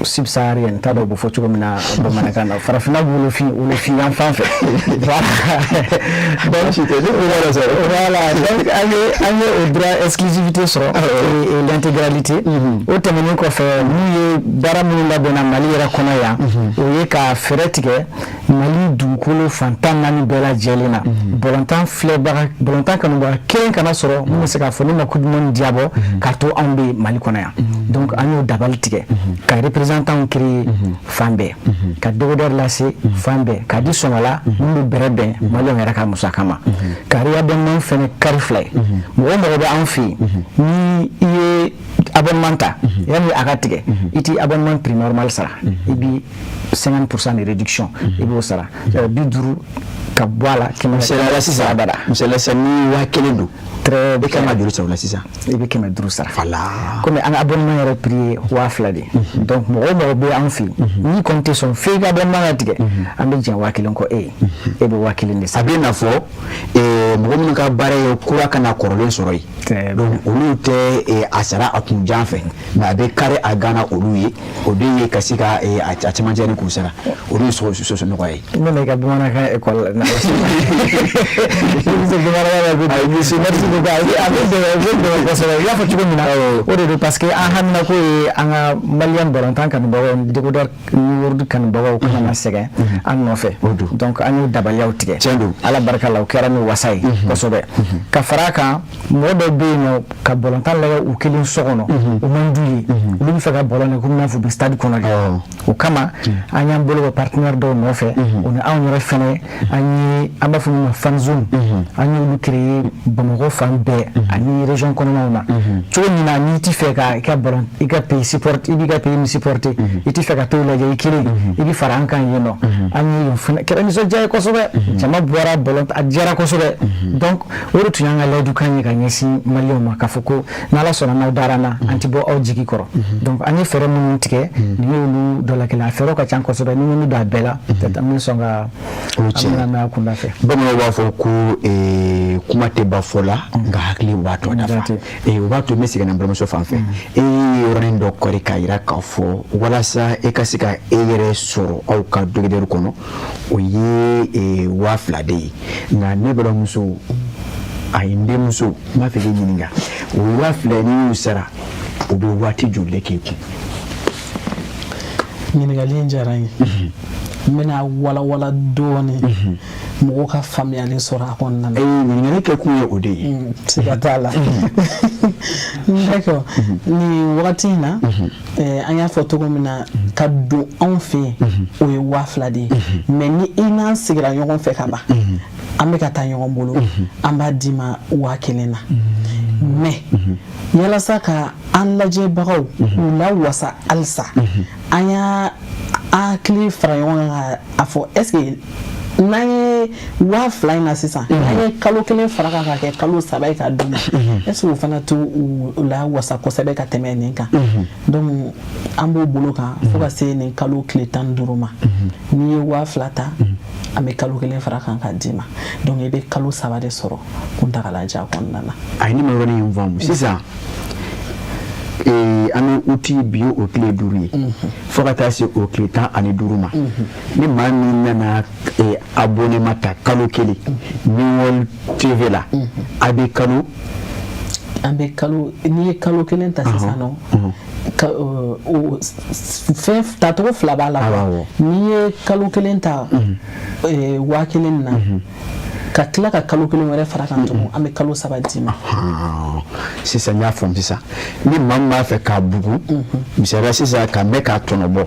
subsaharienne t'a dɔn o bɛ fɔ cogo min na bamanankan na farafinna wolofin yan fan fɛ voilà donc an ye o droit exclusivité sɔrɔ et l'intégralité o tɛmɛnen kɔfɛ n'u ye baara minnu labɛnna Mali yɛrɛ kɔnɔ yan o ye ka fɛɛrɛ tigɛ Mali dugukolo fantan naani bɛɛ lajɛlen na bɔlɔntan kanubaga kelen kana sɔrɔ mun bɛ se k'a fɔ ne ma coup du monde diyabɔ k'a to anw bɛ Mali kɔnɔ yan donc an y'o dabali tigɛ ka représentant créer fan bɛɛ ka dégoûteri lase fan bɛɛ k'a di sɔngɔla mun bɛ bɛrɛ bɛn maliyɛnw yɛrɛ ka musaka ma ka abonnement fɛnɛ kari fila ye mɔgɔ mɔgɔ bɛ an fɛ yen ni i ye abonnement ta yanni a ka tigɛ i ti abonnement prix normal sara i bi 50% de réduction i b'o sara 50 ka bɔ a la misaliya la sisan misaliya sisan ni 1000 don très bien kama juru sara la sisan i bɛ 500 sara voilà comme an abonnement yɛrɛ prix ye 2000 de donc mɔgɔ bɛ an fili ni kɔni tɛ sɔn f'i ka abonnement tigɛ an bɛ jɛn 1000 kɔ e bɛ 1000 de sara a bɛ na fɔ mɔgɔ minnu ka baara ye kura kana kɔrɔlen sɔrɔ ye donc olu tɛ a sara a kun jan fɛ mais a bɛ kari a gana olu ye o de ye ka se ka a cɛmancɛ ni k'u sara olu ye sɔsɔ nɔgɔya ye ne ma i ka bamanankan école na merci beaucoup a bɛ dɛmɛ kosɛbɛ i y'a fɔ cogo min na o de don parce que an hamina ko ye an ka maliyɛn balontan kanubagaw décodeur world kanubagaw kana na sɛgɛn an nɔfɛ donc an y'o dabaliyaw tigɛ ala barika la o kɛra ni wasa ye kosɛbɛ ka fara kan mɔgɔ dɔw bɛ yen nɔ ka balontan lajɛ u kelen so kɔnɔ o man d'u ye olu bɛ fɛ ka balon kɛ komi n'a fɔ u bɛ stade kɔnɔ de o kama an y'an bolo bɔ partenaire dɔw nɔfɛ o ni anw yɛrɛ fɛnɛ an b'a fɔ min ma fan zone an y'olu créer Bamakɔ fan bɛɛ ani région kɔnɔnaw na cogo min na n'i ti fɛ ka i ka ballon i ka pays support i b'i ka pays min supporter i ti fɛ ka t'o lajɛ i kelen i bɛ fara an kan yen nɔ an ye yen fana kɛra nisɔndiya ye kosɛbɛ jama bɔra ballon a diyara kosɛbɛ donc o de tun y'an ka layidu kan ye ka ɲɛsin maliyɛnw ma k'a fɔ ko n'ala sɔnna n'aw dara na an ti bɔ aw jigi kɔrɔ donc an ye fɛɛrɛ minnu tigɛ ni y'olu dɔ la kelen a fɛɛrɛw ka ca kosɛbɛ ni minnu don a bɛɛ la peut-être an bɛ sɔn ka an bɛna mɛn a kunda fɛ bamananw b'a fɔ ko kuma tɛ ba fɔ la nka hakili b'a tɔ dafa o b'a to n bɛ segin na n balimamuso fan fɛ e ye yɔrɔnin dɔ kɔri k'a jira k'a fɔ walasa e ka se ka e yɛrɛ sɔrɔ aw ka dɔgɔtɔrɔ kɔnɔ o ye 2000 de ye nka ne balimamuso a ye n denmuso n b'a fɛ k'e ɲininka o 2000 n'i y'u sara o bɛ waati joli de k'e kun. ɲininkali in diyara n ye n bɛna walawala dɔɔni mɔgɔw ka faamuyali sɔrɔ a kɔnɔna na ɲininkali kɛ kun ye o de ye siga t'a la d'accord nin wagati in na an y'a fɔ cogo min na ka don anw fɛ yen o ye 2000 de ye mais ni i n'an sigira ɲɔgɔn fɛ ka ban an bɛ ka taa ɲɔgɔn bolo an b'a d'i ma 1000 na mais yalasa ka an lajɛbagaw u lawasa halisa an y'a hakili fara ɲɔgɔn kan a fɔ est ce que n'an ye 2000 in na sisan n'an ye kalo kelen fara kan ka kɛ kalo 3 ye ka d'u ma est ce que o fana t'u la wasa kosɛbɛ ka tɛmɛ nin kan donc an b'o bolo kan fo ka se nin kalo tile 15 ma n'i ye 2000 ta an bɛ kalo kelen fara kan ka d'i ma donc i bɛ kalo 3 de sɔrɔ kuntagalajan kɔnɔna na. a ye ne ma yɔrɔnin in faamu sisan an bɛ uti bi o tile 5 ye fo ka taa se o tile 15 ma ni maa min nana abonnement ta kalo kelen Minwol TV la a bɛ kalo n'i ye kalo kelen ta sisan nɔ fɛn tacogo 2 b'a la n'i ye kalo kelen ta 1000 na ka tila ka kalo kelen wɛrɛ fara kan tugun an bɛ kalo 3 d'i ma sisan n y'a faamu sisan ni maa min b'a fɛ k'a bugu misaliya sisan ka mɛn k'a tɔnɔbɔ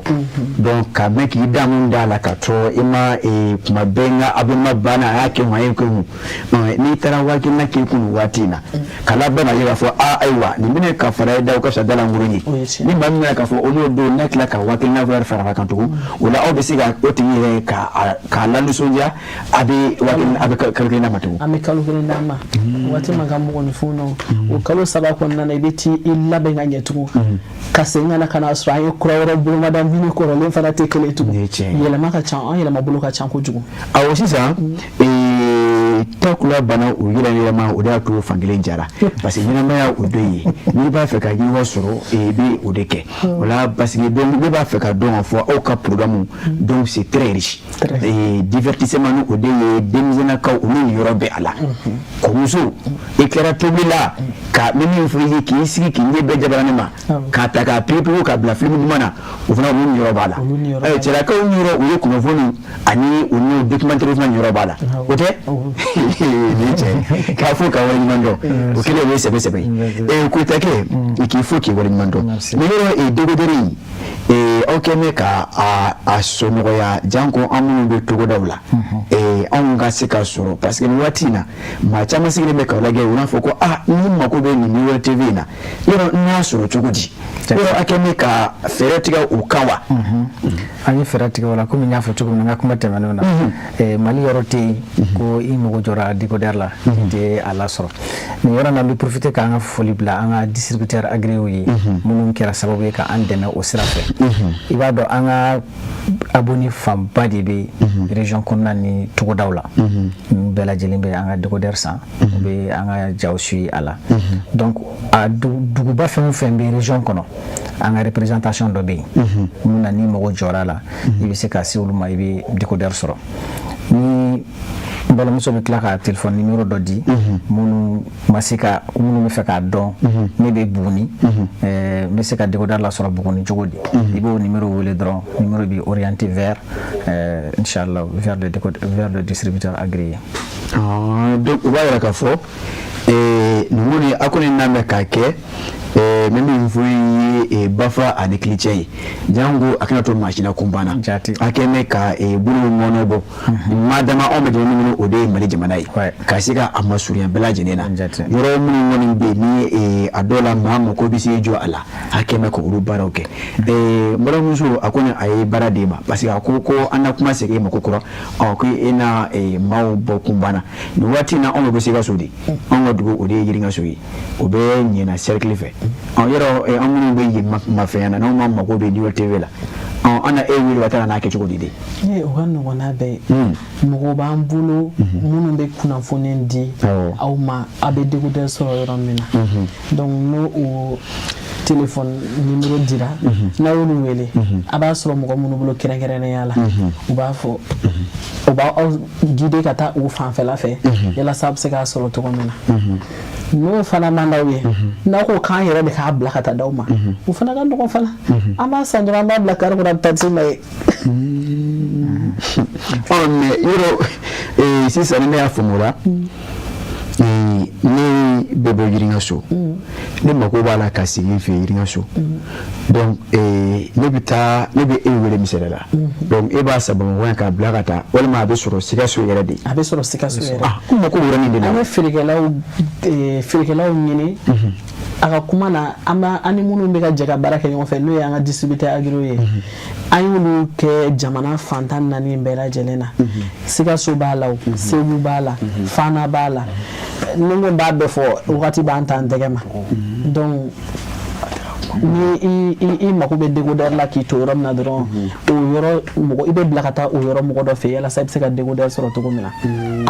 donc ka mɛn k'i da mun d'a la ka to i ma kuma bɛɛ n ka abonnement banna a y'a kɛ maa ye kun n'i taara 1000 na k'i kun waati in na ka labɛn na ye k'a fɔ ayiwa nin bɛna ka fara e da o ka fisa dalankolon ye ni maa min bɛna k'a fɔ o n'o don n'a tila ka 1000 na wɛrɛ fara kan tugun o la aw bɛ se ka o tigi yɛrɛ k'a lanisɔndiya a bɛ kalo kelen d'a ma tugun. an bɛ kalo kelen d'a ma waati man ka mɔgɔ ni fɛnw na o kalo 3 kɔnɔna na i bɛ t'i labɛn ka ɲɛ tugun ka segin ka na ka na sɔrɔ an ye kura wɛrɛ bolomada fini kɔrɔlen fana tɛ kelen tugun yɛlɛma ka ca an yɛlɛma bolo ka ca kojugu. awɔ sisan takula bana o yɛlɛma o de y'a to fankelen jara parce que ɲɛnamaya o de ye n'i b'a fɛ ka yiriwa sɔrɔ i bɛ o de kɛ o la parce que donc ne b'a fɛ ka dɔn ka fɔ aw ka programme donc c'est très riche divertissement ni o de ye denmisɛnnakaw olu ni yɔrɔ bɛ a la kɔmuso i kɛra tobili la ka min fɔ i ye k'i sigi k'i ɲɛ bɛɛ jabara ne ma k'a ta k'a perepewu k'a bila film ɲuman na o fana olu ni yɔrɔ b'a la cɛlakaw ni yɔrɔ o ye kunnafoni ani o ni documentaire fana ni yɔrɔ b'a la o tɛ ni cɛ k'a fɔ ka waleɲuman dɔn o kelen o ye sɛbɛ ko ta kɛ i k'i fo k'i waleɲuman dɔn mais yɔrɔ dogodɛri aw kɛ mɛ ka a somɔgɔya janko an minnu bɛ togodaw la anw ka se ka sɔrɔ parce que nin waati in na maa caman sigilen bɛ k'aw lajɛ u n'a fɔ ko ni mako bɛ nin New World TV in na yɔrɔ n y'a sɔrɔ cogo di yɔrɔ a kɛ mɛ ka fɛɛrɛ tigɛ u kan wa an ye fɛɛrɛ tigɛ o la komi n y'a fɔ cogo min n ka kuma tɛmɛnenw na Mali yɔrɔ tɛ yen ko i mago jɔra décodeur la i tɛ a lasɔrɔ nin yɔrɔ na n bɛ profiter k'an ka foli bila an ka distributeur agréés ye minnu kɛra sababu ye k'an dɛmɛ o sira fɛ i b'a dɔn an ka abonné fanba de bɛ région kɔnɔna ni togodaw la bɛɛ lajɛlen bɛ an ka décodeur san u bɛ an ka jaw suit a la donc a duguba fɛn o fɛn bɛ région kɔnɔ an ka représentation dɔ bɛ yen mun na ni mago jɔra la i bɛ se ka se olu ma i bɛ décodeur sɔrɔ ni n balimamuso bɛ tila ka téléphone numéro dɔ di minnu ma se ka minnu bɛ fɛ k'a dɔn ne bɛ Buguni n bɛ se ka décodeur la sɔrɔ Buguni cogo di i b'o numéro wele dɔrɔn numéro bɛ orienté vers inchallah vers le distributeur agréé donc u b'a yira k'a fɔ ninnu ni a kɔni n'a mɛn k'a kɛ min bɛ fɔ ye bafa ani kilicɛ ye jango a kana to maasina kunbanna a kɛ mɛ ka bolo ŋɔnɔ bɔ madama anw bɛ jamana minnu o de ye Mali jamana ye ka se ka a masurunya bɛɛ lajɛlen na yɔrɔ minnu kɔni bɛ ni a dɔw la maa mako bɛ se jɔ a la a kɛ mɛ ka olu baaraw kɛ n balimamuso a kɔni a ye baara d'e ma parce que a ko an na kuma segin e ma ko kɔrɔ ko e na maaw bɔ kunbanna nin waati in na anw bɛ se ka so de anw ka dugu o de ye Yiringaso ye o bɛ ɲɛna cercle fɛ yɔrɔ an minnu bɛ yen mafɛnya na n'anw ma mago bɛ New World TV la an na wele ka taa n'a kɛ cogo di de o ka nɔgɔn n'a bɛɛ ye mɔgɔ b'an bolo minnu bɛ kunnafoni di aw ma a bɛ décodeur sɔrɔ yɔrɔ min na donc n'o o téléphone numéro dira n'a y'olu wele a b'a sɔrɔ mɔgɔ minnu bolo kɛrɛnkɛrɛnnenya la u b'a fɔ u b'aw guider ka taa o fanfɛla fɛ yalasa a bɛ se k'a sɔrɔ cogo min na n'o fana man d'aw ye n'a ko k'an yɛrɛ de k'a bila ka taa d'aw ma o fana ka nɔgɔn fana an b'a san dɔrɔn an b'a bila kari kɔnɔ a bɛ taa se ma ye mais yɔrɔ sisan ne y'a faamu la ne bɛ bɔ Yiringaso ne mako b'a la ka segin fɛ Yiringaso donc ne bɛ e wele misaliya la donc e b'a san Bamakɔ yan k'a bila ka taa walima a bɛ sɔrɔ Sikaso yɛrɛ de a bɛ sɔrɔ Sikaso yɛrɛ ko mako bɛ yɔrɔnin de la an bɛ feerekɛlaw ɲini a ka kuma na an ni minnu bɛ ka jɛ ka baara kɛ ɲɔgɔn fɛ n'o ye an ka distributeur agréés ye an y'olu kɛ jamana fantan naani bɛɛ lajɛlen na Sikaso b'a la Segu b'a la Fana b'a la ni n ko b'a bɛɛ fɔ wagati b'an ta an tɛgɛ ma donc ni i mako bɛ décodeur la k'i to yɔrɔ min na dɔrɔn o yɔrɔ mɔgɔ i bɛ bila ka taa o yɔrɔ mɔgɔ dɔ fɛ yalasa i bɛ se ka décodeur sɔrɔ cogo min na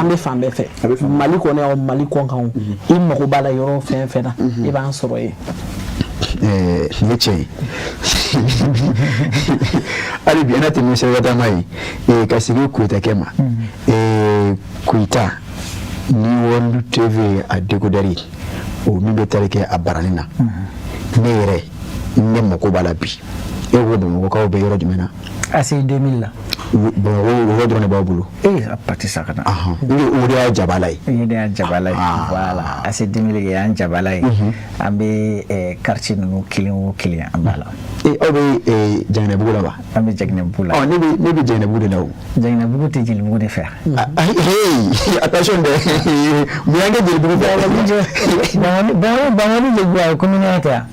an bɛ fan bɛɛ fɛ Mali kɔnɔ yan Mali kɔkan i mako b'a la yɔrɔ fɛn fɛn na i b'an sɔrɔ yen ne cɛ ye hali bi an na tɛmɛ sɛbɛnadama ye ka segin Koyitakɛ ma Koyita New World TV a décodeur o min bɛ tali kɛ a barani na ne yɛrɛ ne mako b'a la bi e ko Bamakɔkaw bɛ yɔrɔ jumɛn na ACI 2000 la Bamakɔ dɔrɔn de b'aw bolo a parti sa ka na o de y'a jabala ye o de y'a jabala ye voilà ACI 2000 y'an jabala ye an bɛ quartier ninnu kelen o kelen an b'a la aw bɛ Jaginɛbugu la wa an bɛ Jaginɛbugu la ne bɛ Jaginɛbugu de la o Jaginɛbugu tɛ Jelibugu de fɛ attention dɛ mun y'an kɛ Jelibugu fɛ Bangoni Jelibugu a ye commune tɛ yan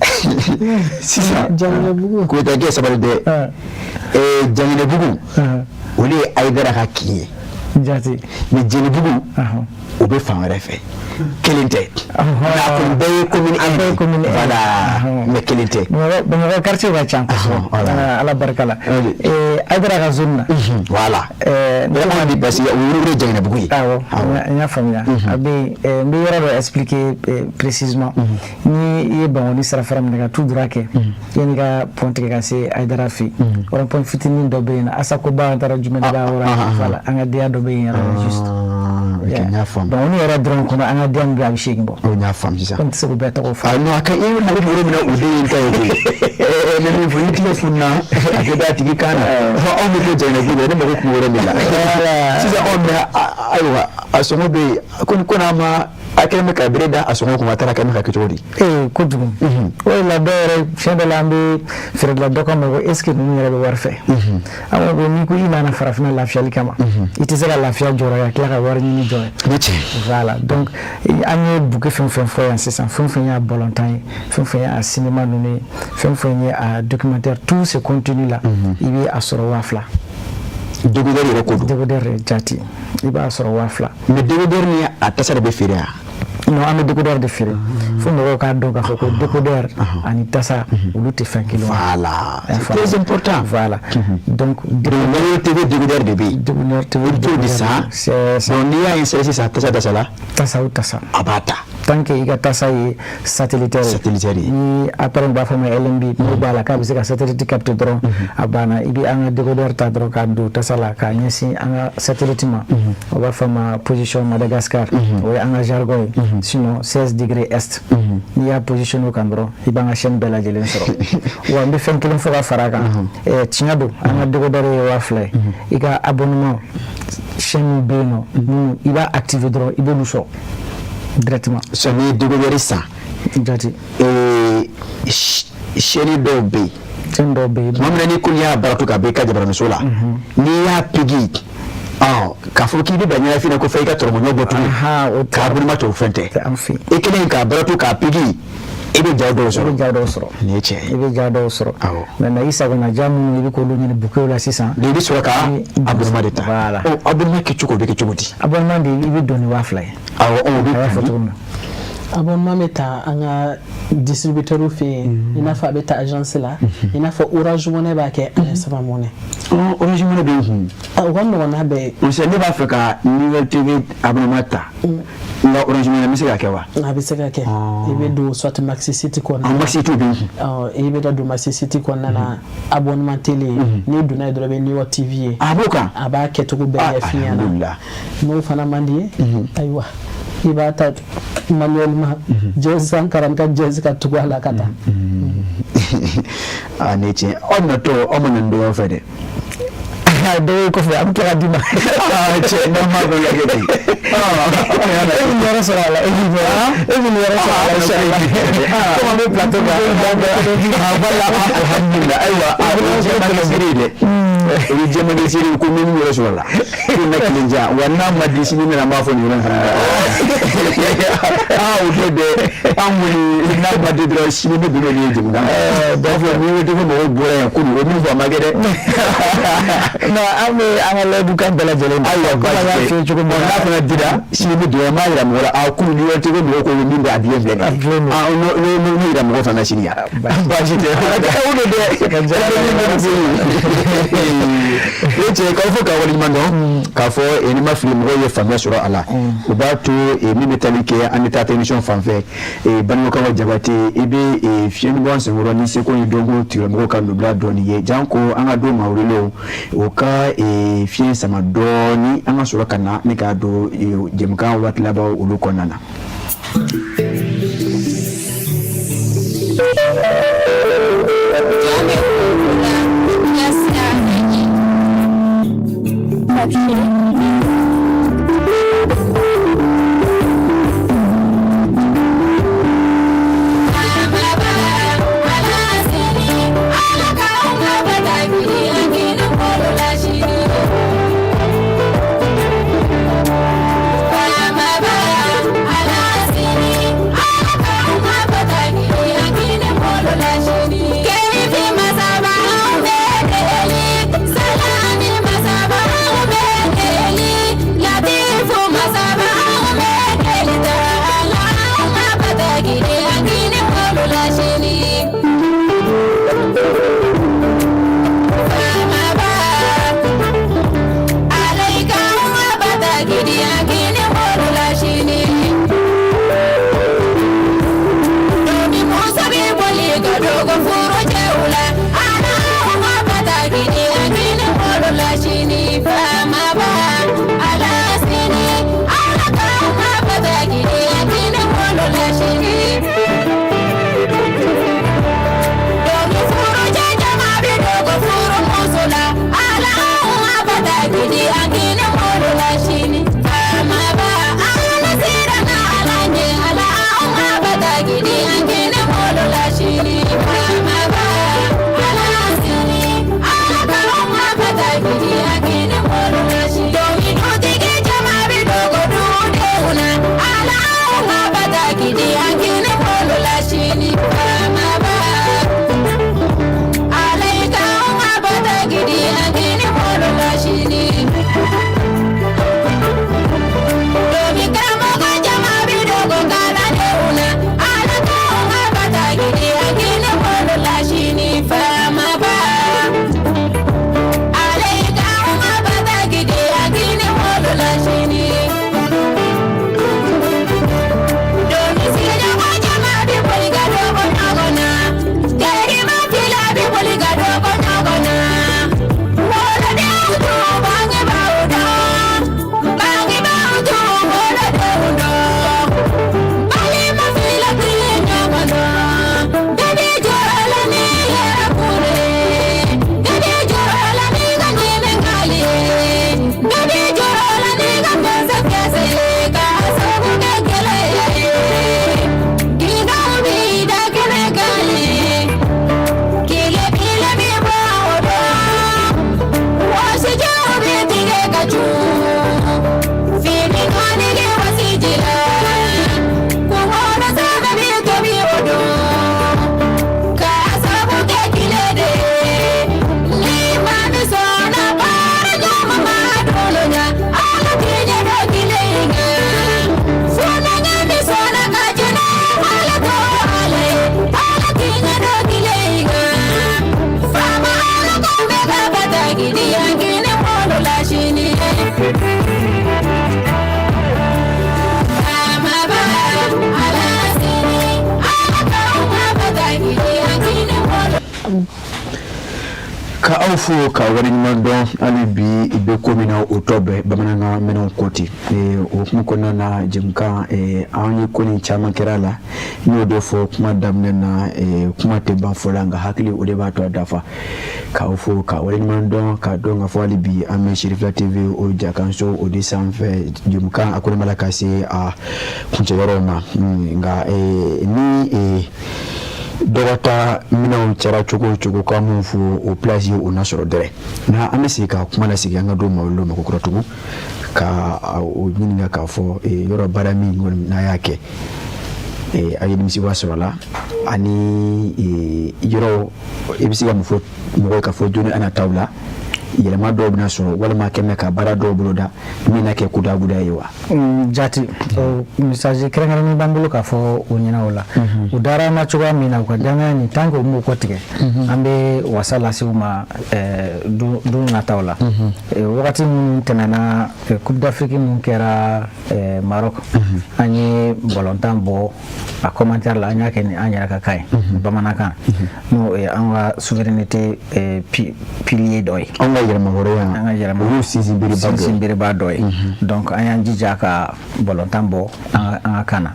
sisan Jaginɛbugu Koyitakɛ sabali dɛ Jaginɛbugu o de ye Ayidara ka kin ye mais Jelibugu o bɛ fan wɛrɛ fɛ kelen tɛ bɛɛ ye commune voilà mais kelen tɛ Bamakɔ quartier ka ca kosɛbɛ ala barika la Ayidara ka zone na voilà vraiment di parce que o yɔrɔ de Jaginɛbugu ye n y'a faamuya a bɛ n bɛ yɔrɔ dɔ expliquer précisément ni i ye Bangoni sirafara minɛ ka tout droit kɛ yanni ka pont tigɛ ka se Ayidara fɛ yen pont fitinin dɔ bɛ yen Asakoba an taara jumɛn de b'a yɔrɔ voilà an ka denya dɔ bɛ yen yɛrɛ juste Bangoni yɛrɛ dɔrɔn kɔnɔ an ka den bɛ a bɛ segin bɔ o y'a faamu sisan n tɛ se k'o bɛɛ tɔgɔ fɔ non a ka i bɛ mɔgɔ min na o de ye n ta ye koyi mais min fɔ ni tile funna a tɛ d'a tigi kan na anw bɛ to Jaginɛbugu la ne mago kun yɔrɔ min na sisan anw bɛ ayiwa asongo be ko na ma akeme ka breda asongo ko matara ka ka kitodi ko dum la dore chende lambe fere la doka mo est ce que nous yere war fe amo be ni ko imana farafina la fiali kama itizela la fiali jora ya kla ka war ni jora voilà donc anye bouquet fon foyan c'est ça fon ya volontaire fon ya cinéma nuni fon ya documentaire tout ce contenu là il est à soro wafla dogodere jati iba soro wafla mais dogodere ni atasa be fere non ame décodeur de firi fo mo ka do ka ko décodeur ani tasa uluti 5 kilo voilà c'est très important voilà donc décodeur TV décodeur de bi décodeur TV de ça c'est on y a inséré ça tasa là tasa abata tant que iga tasa yi satellitaire ni après ba fa ma LMB mo bala ka bisika satellite capte drone abana ibi anga décodeur ta drone ka do tasa la ka nyesi anga satellite ma o ba fa ma position Madagascar o anga jargon sinon 16 degrés est ni ya position au Cameroun ibanga chaîne bela jelen soro wa mbi fen kilin foga faraka tinyado anga décodeur wa fly iga abonnement chaîne beno iba activer drone ibo luso directement so ni décodeur ça jati chaîne dobe mamna ni kunya baratu ka be ka jabara sola ni ya pigi ka fo ki bi banya fina ko fayka tormo nyobo tu ka buri ma to fente e kelen ka baratu ka pigi ebe jawdo soro ne che ebe jawdo soro mais na isa na jamu ni ko lu ni buko la 600 de bi soro ka abonnement de ta voilà abonnement ke chuko be ke chuboti abonnement de ibe doni wa fly bi photo abonnement meta anga distributeur ou fait ina fa beta agence là ina fa Orange Money ba ke sama money Orange Money be wanda wana be on se ne ba fa ka Nouvelle TV abonnement ta nga Orange Money mi se ka kewa na be se ka ke ibe do soit Maxi City ko na Maxi City be ibe do Maxi City ko na abonnement télé ni do na do be ni TV aboka aba ke to ko be ya fiana no fana mandi aywa ibata manuellement Jesse karanka Jesse ka tugala kata neche on to omonando fede do ko fe am kira dima che no ma go yageti e mi sala como me plato alhamdulillah aywa ni jema de siri ko min wala wala ni naklinja wannan madisi ni na ma fo ni ran o de amuli na madde dro shi ni bi ni jimda do fo ni de ko mo bore ko ni mi fo magede no ame le bukan bela jelen aywa ko ya fi ko mo na fa dida shi ni do ma ira mo a ku ni wote ko mo ko ni be adiye ble no ni ira mo fa na shi ya ba shi de o de kan yeche ka fo ka wali mando ka fo eni ma film go ye famia sura ala o ba to mi metalike anita tension fanfe banyo ka wajabati ebe fieni bon se woro ni se ko ni dongo tiro mo ka nubla doni ye janko anga do mawrelo o ka fien sama doni anga sura kana ne ka do jemka watla ba ulu konana Salani masaba ka aw fo ka wariɲuman dɔn hali bi i bɛ ko min na o tɔ bɛɛ bamanankan minɛnw ko ten o hukumu kɔnɔna na jɛmukan an ye ko nin caman kɛra a la n y'o de fɔ kuma daminɛ na kuma tɛ ban fɔ la nka hakili o de b'a to a dafa k'aw fo ka wariɲuman dɔn k'a dɔn k'a fɔ hali bi an bɛ Shirifula TV o jakanso o de sanfɛ jɛmukan a kɔni b'a la ka se a kuncɛyɔrɔw ma nka ni dɔgɔta minɛnw cɛra cogo o cogo k'an m'o fɔ o place o na sɔrɔ dɛrɛ nka an bɛ segin ka kuma lasegin an ka don mawulilo ma kokura tugun ka o ɲininka k'a fɔ yɔrɔ baara min kɔni n'a y'a kɛ a ye nimisiwa sɔrɔ a la ani yɔrɔ i bɛ se ka mun fɔ mɔgɔw ka fɔ joni ana taw la yɛlɛma dɔw bɛna sɔrɔ walima kɛmɛ ka baara dɔw boloda min na kɛ kudaguda ye wa jati message kɛrɛnkɛrɛnnen b'an bolo k'a fɔ o ɲɛna o la u dara na cogoya min na u ka danaya nin tant que u m'o kɔ tigɛ an bɛ wasa lase u ma don nataw la wagati minnu tɛmɛna Coupe d'Afrique minnu kɛra Maroc an ye ballontan bɔ a commentaire la an y'a kɛ ni an yɛrɛ ka kan ye bamanankan n'o an ka souveraineté pilier dɔ ye an ka yɛlɛma wɛrɛ yan an ka yɛlɛma olu sinsinbiriba dɔ ye donc an y'an jija ka ballontan bɔ an ka kan na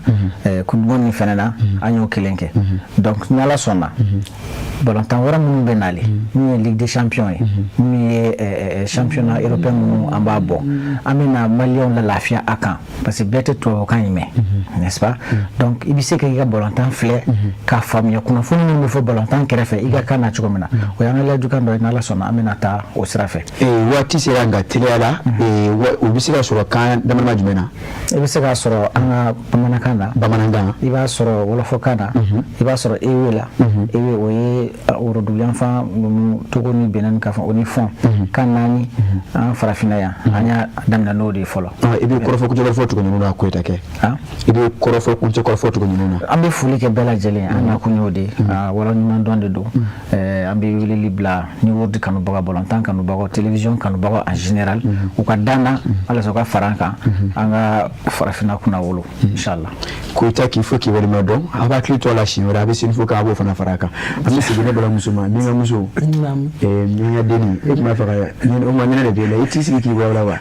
coupe du monde nin fɛnɛ na an y'o kelen kɛ donc ni Ala sɔnna ballontan wɛrɛ minnu bɛ nale min ye Ligue des champions ye min ye championnat européen minnu an b'a bɔ an bɛna maliyɛnw la lafiya a kan parce que bɛɛ tɛ tubabukan in mɛn n'est-ce pas donc i bɛ se k'i ka ballontan filɛ k'a faamuya kunnafoni min bɛ fɔ ballontan kɛrɛfɛ i ka kan na cogo min na o y'an ka lajukan dɔ ye n'Ala sɔnna an bɛna taa o sira fɛ waati sera nka teliya la o bɛ se ka sɔrɔ kan damadama jumɛn na i bɛ se k'a sɔrɔ an ka bamanankan na i b'a sɔrɔ wolofɔkan na i b'a sɔrɔ ewe la ewe o ye woroduyanfan ninnu Togo ni Benin ka fɔ o ni fɔn kan naani an farafinna yan an y'a daminɛ n'o de ye fɔlɔ i bɛ kɔrɔfɔ kuncɛ kɔrɔfɔ cogo ninnu na Koyita kɛ i bɛ kɔrɔfɔ kuncɛ kɔrɔfɔ cogo ninnu na an bɛ foli kɛ bɛɛ lajɛlen an n'a kun y'o de walaɲuman dɔn de don an bɛ weleli bila ni wari kanubaga ballontan kanubaga télévision kanubaga en général u ka danna ala sɔn ka fara an kan an ka farafinna kunna wolo inshallah Koyita k'i fɔ k'i walima dɔn a b'a hakili to a la siɲɛ wɛrɛ a bɛ sini fo k'a b'o fana fara a kan an bɛ segin ne balimamuso ma min ka muso min ka denni e tun b'a fɛ ka o ma ɲɛnɛ de b'e la i t'i sigi k'i bɔ la wa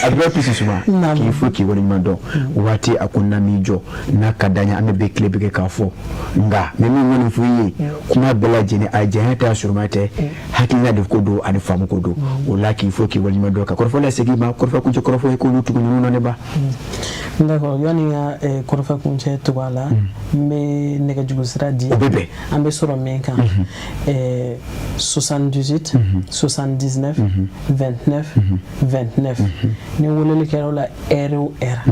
a bɛ pisi suma k'i fɔ k'i walima dɔn waati a kɔnɔna min jɔ n'a ka d'an ye an bɛ bɛɛ tile bɛ kɛ k'a fɔ nka mɛ min kɔni fɔ i ye kuma bɛɛ lajɛlen a janya tɛ a suruma tɛ hakilina de ko don ani faamu ko don o la k'i fɔ k'i walima dɔn ka kɔrɔfɔ lasegin ma kɔrɔfɔ kuncɛ kɔrɔfɔ ye k'olu tugu ninnu na ne ba d'accord yani ka kɔrɔfɔ kuncɛ tugu a la n bɛ nɛgɛjugu sira di an bɛ sɔrɔ min kan 78 79 29 29 ni weleli kɛra o la heure o heure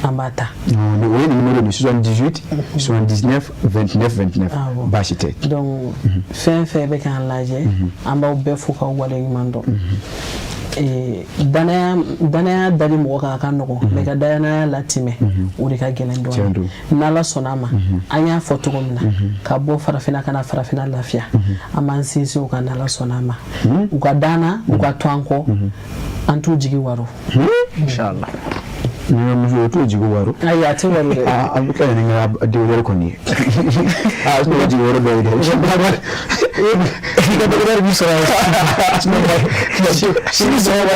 an b'a ta o ye numéro de 78 79 29 29 baasi tɛ donc fɛn fɛn bɛ k'an lajɛ an b'aw bɛɛ fo k'aw waleɲuman dɔn danaya dali mɔgɔ kan a ka nɔgɔn mais ka danaya latimɛ o de ka gɛlɛn dɔɔnin n'Ala sɔnna a ma an y'a fɔ cogo min na ka bɔ farafinna ka na farafinna lafiya an b'an sinsin o kan n'Ala sɔnna a ma u ka danna u ka to an kɔ an t'u jigi waro inshallah muso t'o jigi waro ayi a tɛ waro dɛ a bɛ tila ɲininka den wɛrɛ kɔni ye a t'o jigi waro dɔ ye dɛ i ka dɔgɔtɔrɔ bi sɔrɔ sini sɔgɔma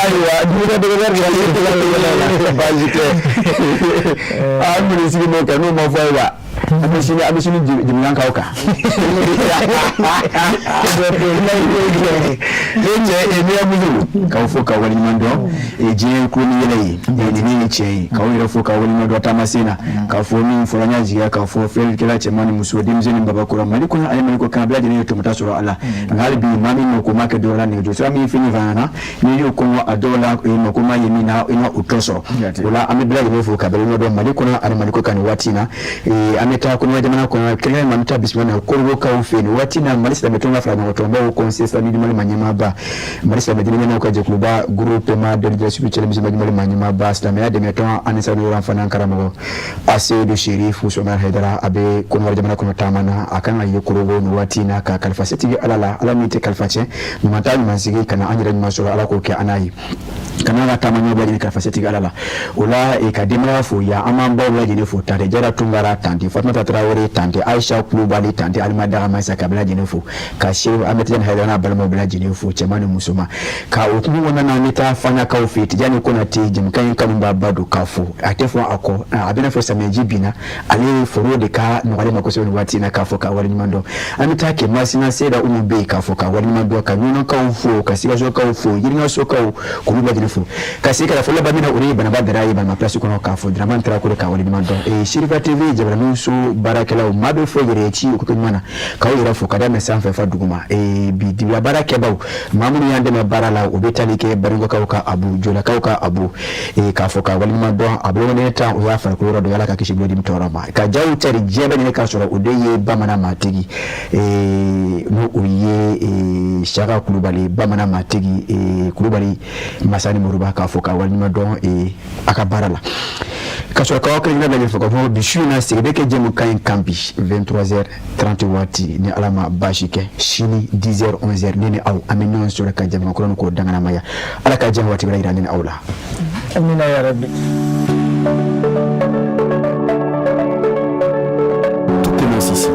ayiwa n'i ka dɔgɔtɔrɔ yɛrɛ baasi tɛ an bɛna sigi n'o kɛ n'o ma fɔ a ye wa an bɛ sini jɛmukankaw kan ne cɛ muso k'aw fɔ ka waleɲuman dɔn diɲɛ kulo ni yɛlɛ ye nin ye tiɲɛ ye k'aw yɛrɛ fɔ ka waleɲuman dɔn taamasen na k'a fɔ min fɔra n y'a jigiya k'a fɔ filɛlikɛla cɛman ni muso denmisɛn ni babakɔrɔ Mali kɔnɔ ani Mali kɔ kan bɛɛ lajɛlen ye tɔmɔta sɔrɔ a la nka hali bi maa min mako ma kɛ dɔw la nɛgɛjuru sira min fɛn fana na n'i y'o kɔngɔ a dɔw la mako ma ye min na i ma o tɔ sɔrɔ o la an bɛ bɛɛ lajɛlen fo ka waleɲuman dɔn Mali kɔnɔ ani Mali kɔ kan nin waati in na ameta kuna jamana kuna kile mamta bismana korwo ka ufeni wati na malisa metonga fra na watomba ukonsesa ni mali manyama ba malisa medini na ukaje kuba groupe ma de de subi chele bizima mali manyama ba sta me ade metonga anisa no rafana karamo ase do sherifu so mar hedara abe kuna jamana kuna tamana akanga yekoro no wati na ka kalfaseti alala alamite kalfache mumantani masigi kana anyira masoro ala ko ke anayi kana ga tamanyo ba ni kalfaseti alala ola e kadimra fo ya amamba ba ni fo tare jara tungara tante Fatmata Traoré tante Aisha Kulubali tante Almada Maisa kabla jinefu ka shehu ametijan haidana balmo bla jinefu chamani musuma ka okumu wana na nita fanya ka ofiti jani kuna ti jimkan kanumba badu kafu atefo ako abina fo sameji bina ale forode ka no wale makoso ni wati na kafu ka wali mando amita ke masina seda umbe kafu ka wali mando ka nuno ka ufu ka siga zo ka ufu yiringa so ka kulubali jinefu ka sika la fola bamina uri bana badara yi bana place kuna kafu draman tra ko ka wali mando Shirifa TV jabra nusu barakela mabe fogere ci ko mana kawira fo kada me sanfa fa duguma bi dibla barake baw mamunu yande me barala o betali ke baringo kawka abu jola kawka abu ka fo ka wali ma do abu ne ta o ya fa ko rodo yala ka kishi blodi mtorama ka jaw tari jebe ne ka soro o deye bamana matigi no uye shaka kulubali bamana matigi kulubali masani muruba ka fo ka wali ma do aka barala kasoro ka wakri na bele foko fo bishuna segedeke jemu kain kampi 23h30 wati ni alama bashike shini 10h 11h nini au aminyon sura ka jemu kono ko dangana maya ala ka jemu wati bila nini aula amina ya rabbi. Tout commence ici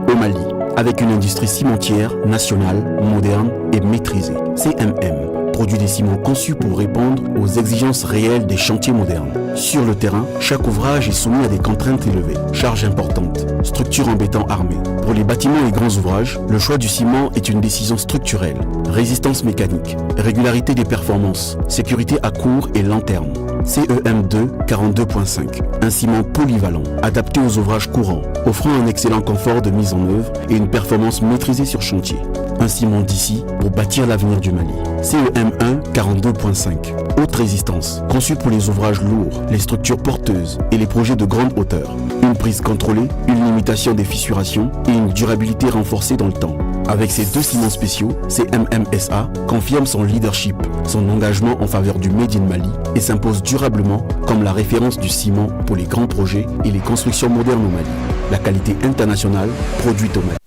au Mali avec une industrie cimentière nationale, moderne et maîtrisée. CMM produit des ciments conçus pour répondre aux exigences réelles des chantiers modernes. Sur le terrain, chaque ouvrage est soumis à des contraintes élevées, charges importantes, structures en béton armé. Pour les bâtiments et grands ouvrages, le choix du ciment est une décision structurelle. Résistance mécanique, régularité des performances, sécurité à court et long terme. CEM2 42.5, un ciment polyvalent, adapté aux ouvrages courants, offrant un excellent confort de mise en œuvre et une performance maîtrisée sur chantier. Un ciment d'ici pour bâtir l'avenir du Mali. CEM1 42.5, haute résistance, conçu pour les ouvrages lourds, les structures porteuses et les projets de grande hauteur. Une prise contrôlée, une limitation des fissurations et une durabilité renforcée dans le temps. Avec ces deux ciments spéciaux, CMMSA confirme son leadership, son engagement en faveur du Made in Mali et s'impose durablement comme la référence du ciment pour les grands projets et les constructions modernes au Mali. La qualité internationale produite au Mali.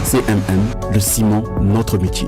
CMM, le ciment, notre métier.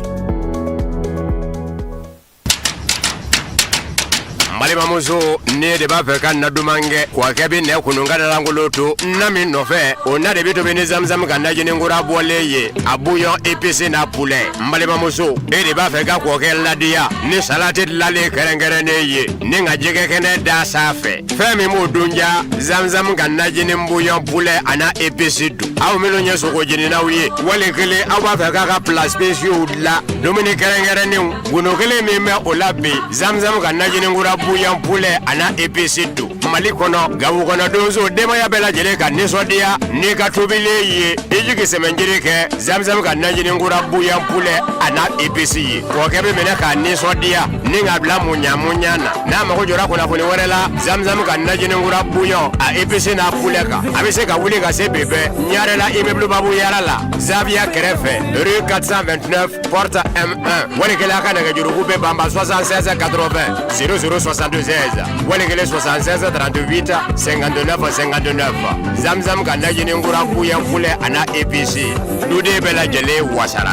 Malima muso ne de ba fe kan na dumange kwa kebi ne kununga da langoloto na mi no fe ona de bito beni zamzam kan na jini ngura boleye abuyo EPC na poulet malima muso e de ba fe ka ko ke ladia ni salate lale kerengere ne ye ni nga jege kene da safe fe mi mo dunja zamzam kan na jini mbuyo poulet ana EPC du aw melo nyeso ko jini na wiye wale kele awa fe ka place spécial la domini kerengere ne guno kele mi me olabi zamzam kan na jini ngura buyan poulet ana EPC du Mali kono gawu kono dozo dema ya bela jele ka nisodia ni ka tobile ye ejike semenjere ke zamzam ka najini ngura buyan poulet ana EPC ye ko kebe mena ka nisodia ni ngabla munyana na mako jora kona kone werela zamzam ka najini ngura buyan a EPC na poulet ka abise ka wuli ka se bebe nyarela immeuble babu yarala Zavia Kerefe rue 429 porte M1 wale kala ka daga juru be bamba 76 80 0062 wale kele 76 38 59 59 zamzam ka najini ngura buyan poulet ana EPC dude bela jele wasara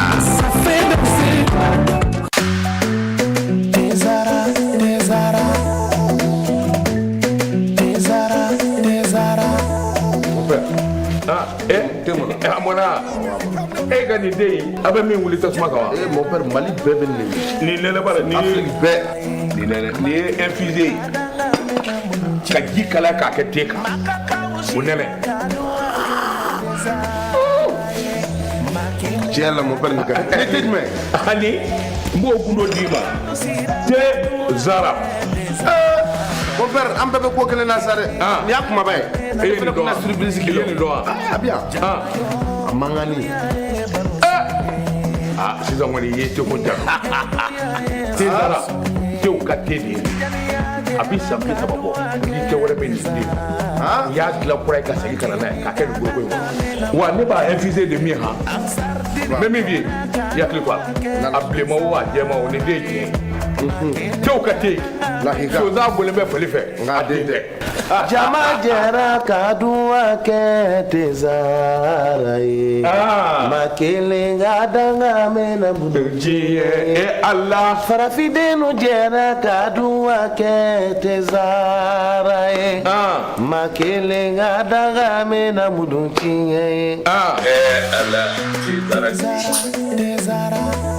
amona e gani dei abe min wuli tasuma kawa mon père Mali bébé ni nene bara ni ni infusé ka jikala ka ke teka unene Tiens mon père Nika dites-moi ani mbo kundo dima te zara mon père am bébé ko kele na sare ni akuma bay e ni do na surprise kilo ni do bien mangani sisan wani ye te ko ta te zara te ka te de a bɛ san bi saba bɔ ni cɛ wɛrɛ bɛ nin den na i y'a dilan kura ye ka segin ka na n'a ye k'a kɛ nin goroko in kɔnɔ wa ne b'a infusé de min han n bɛ min f'i ye i hakili to a la a bilenma o a jɛma o ni den ye tiɲɛ ye cɛw ka te yen sonsan bɔlen bɛ fali fɛ nka den tɛ jama jɛra ka duwa kɛ tezara ye ma kelen ka danga mɛna diɲɛ ala farafidenu jɛra ka duwa kɛ tezara ye ma kelen ka danga mɛna mudun tiɲɛ ye ala tezara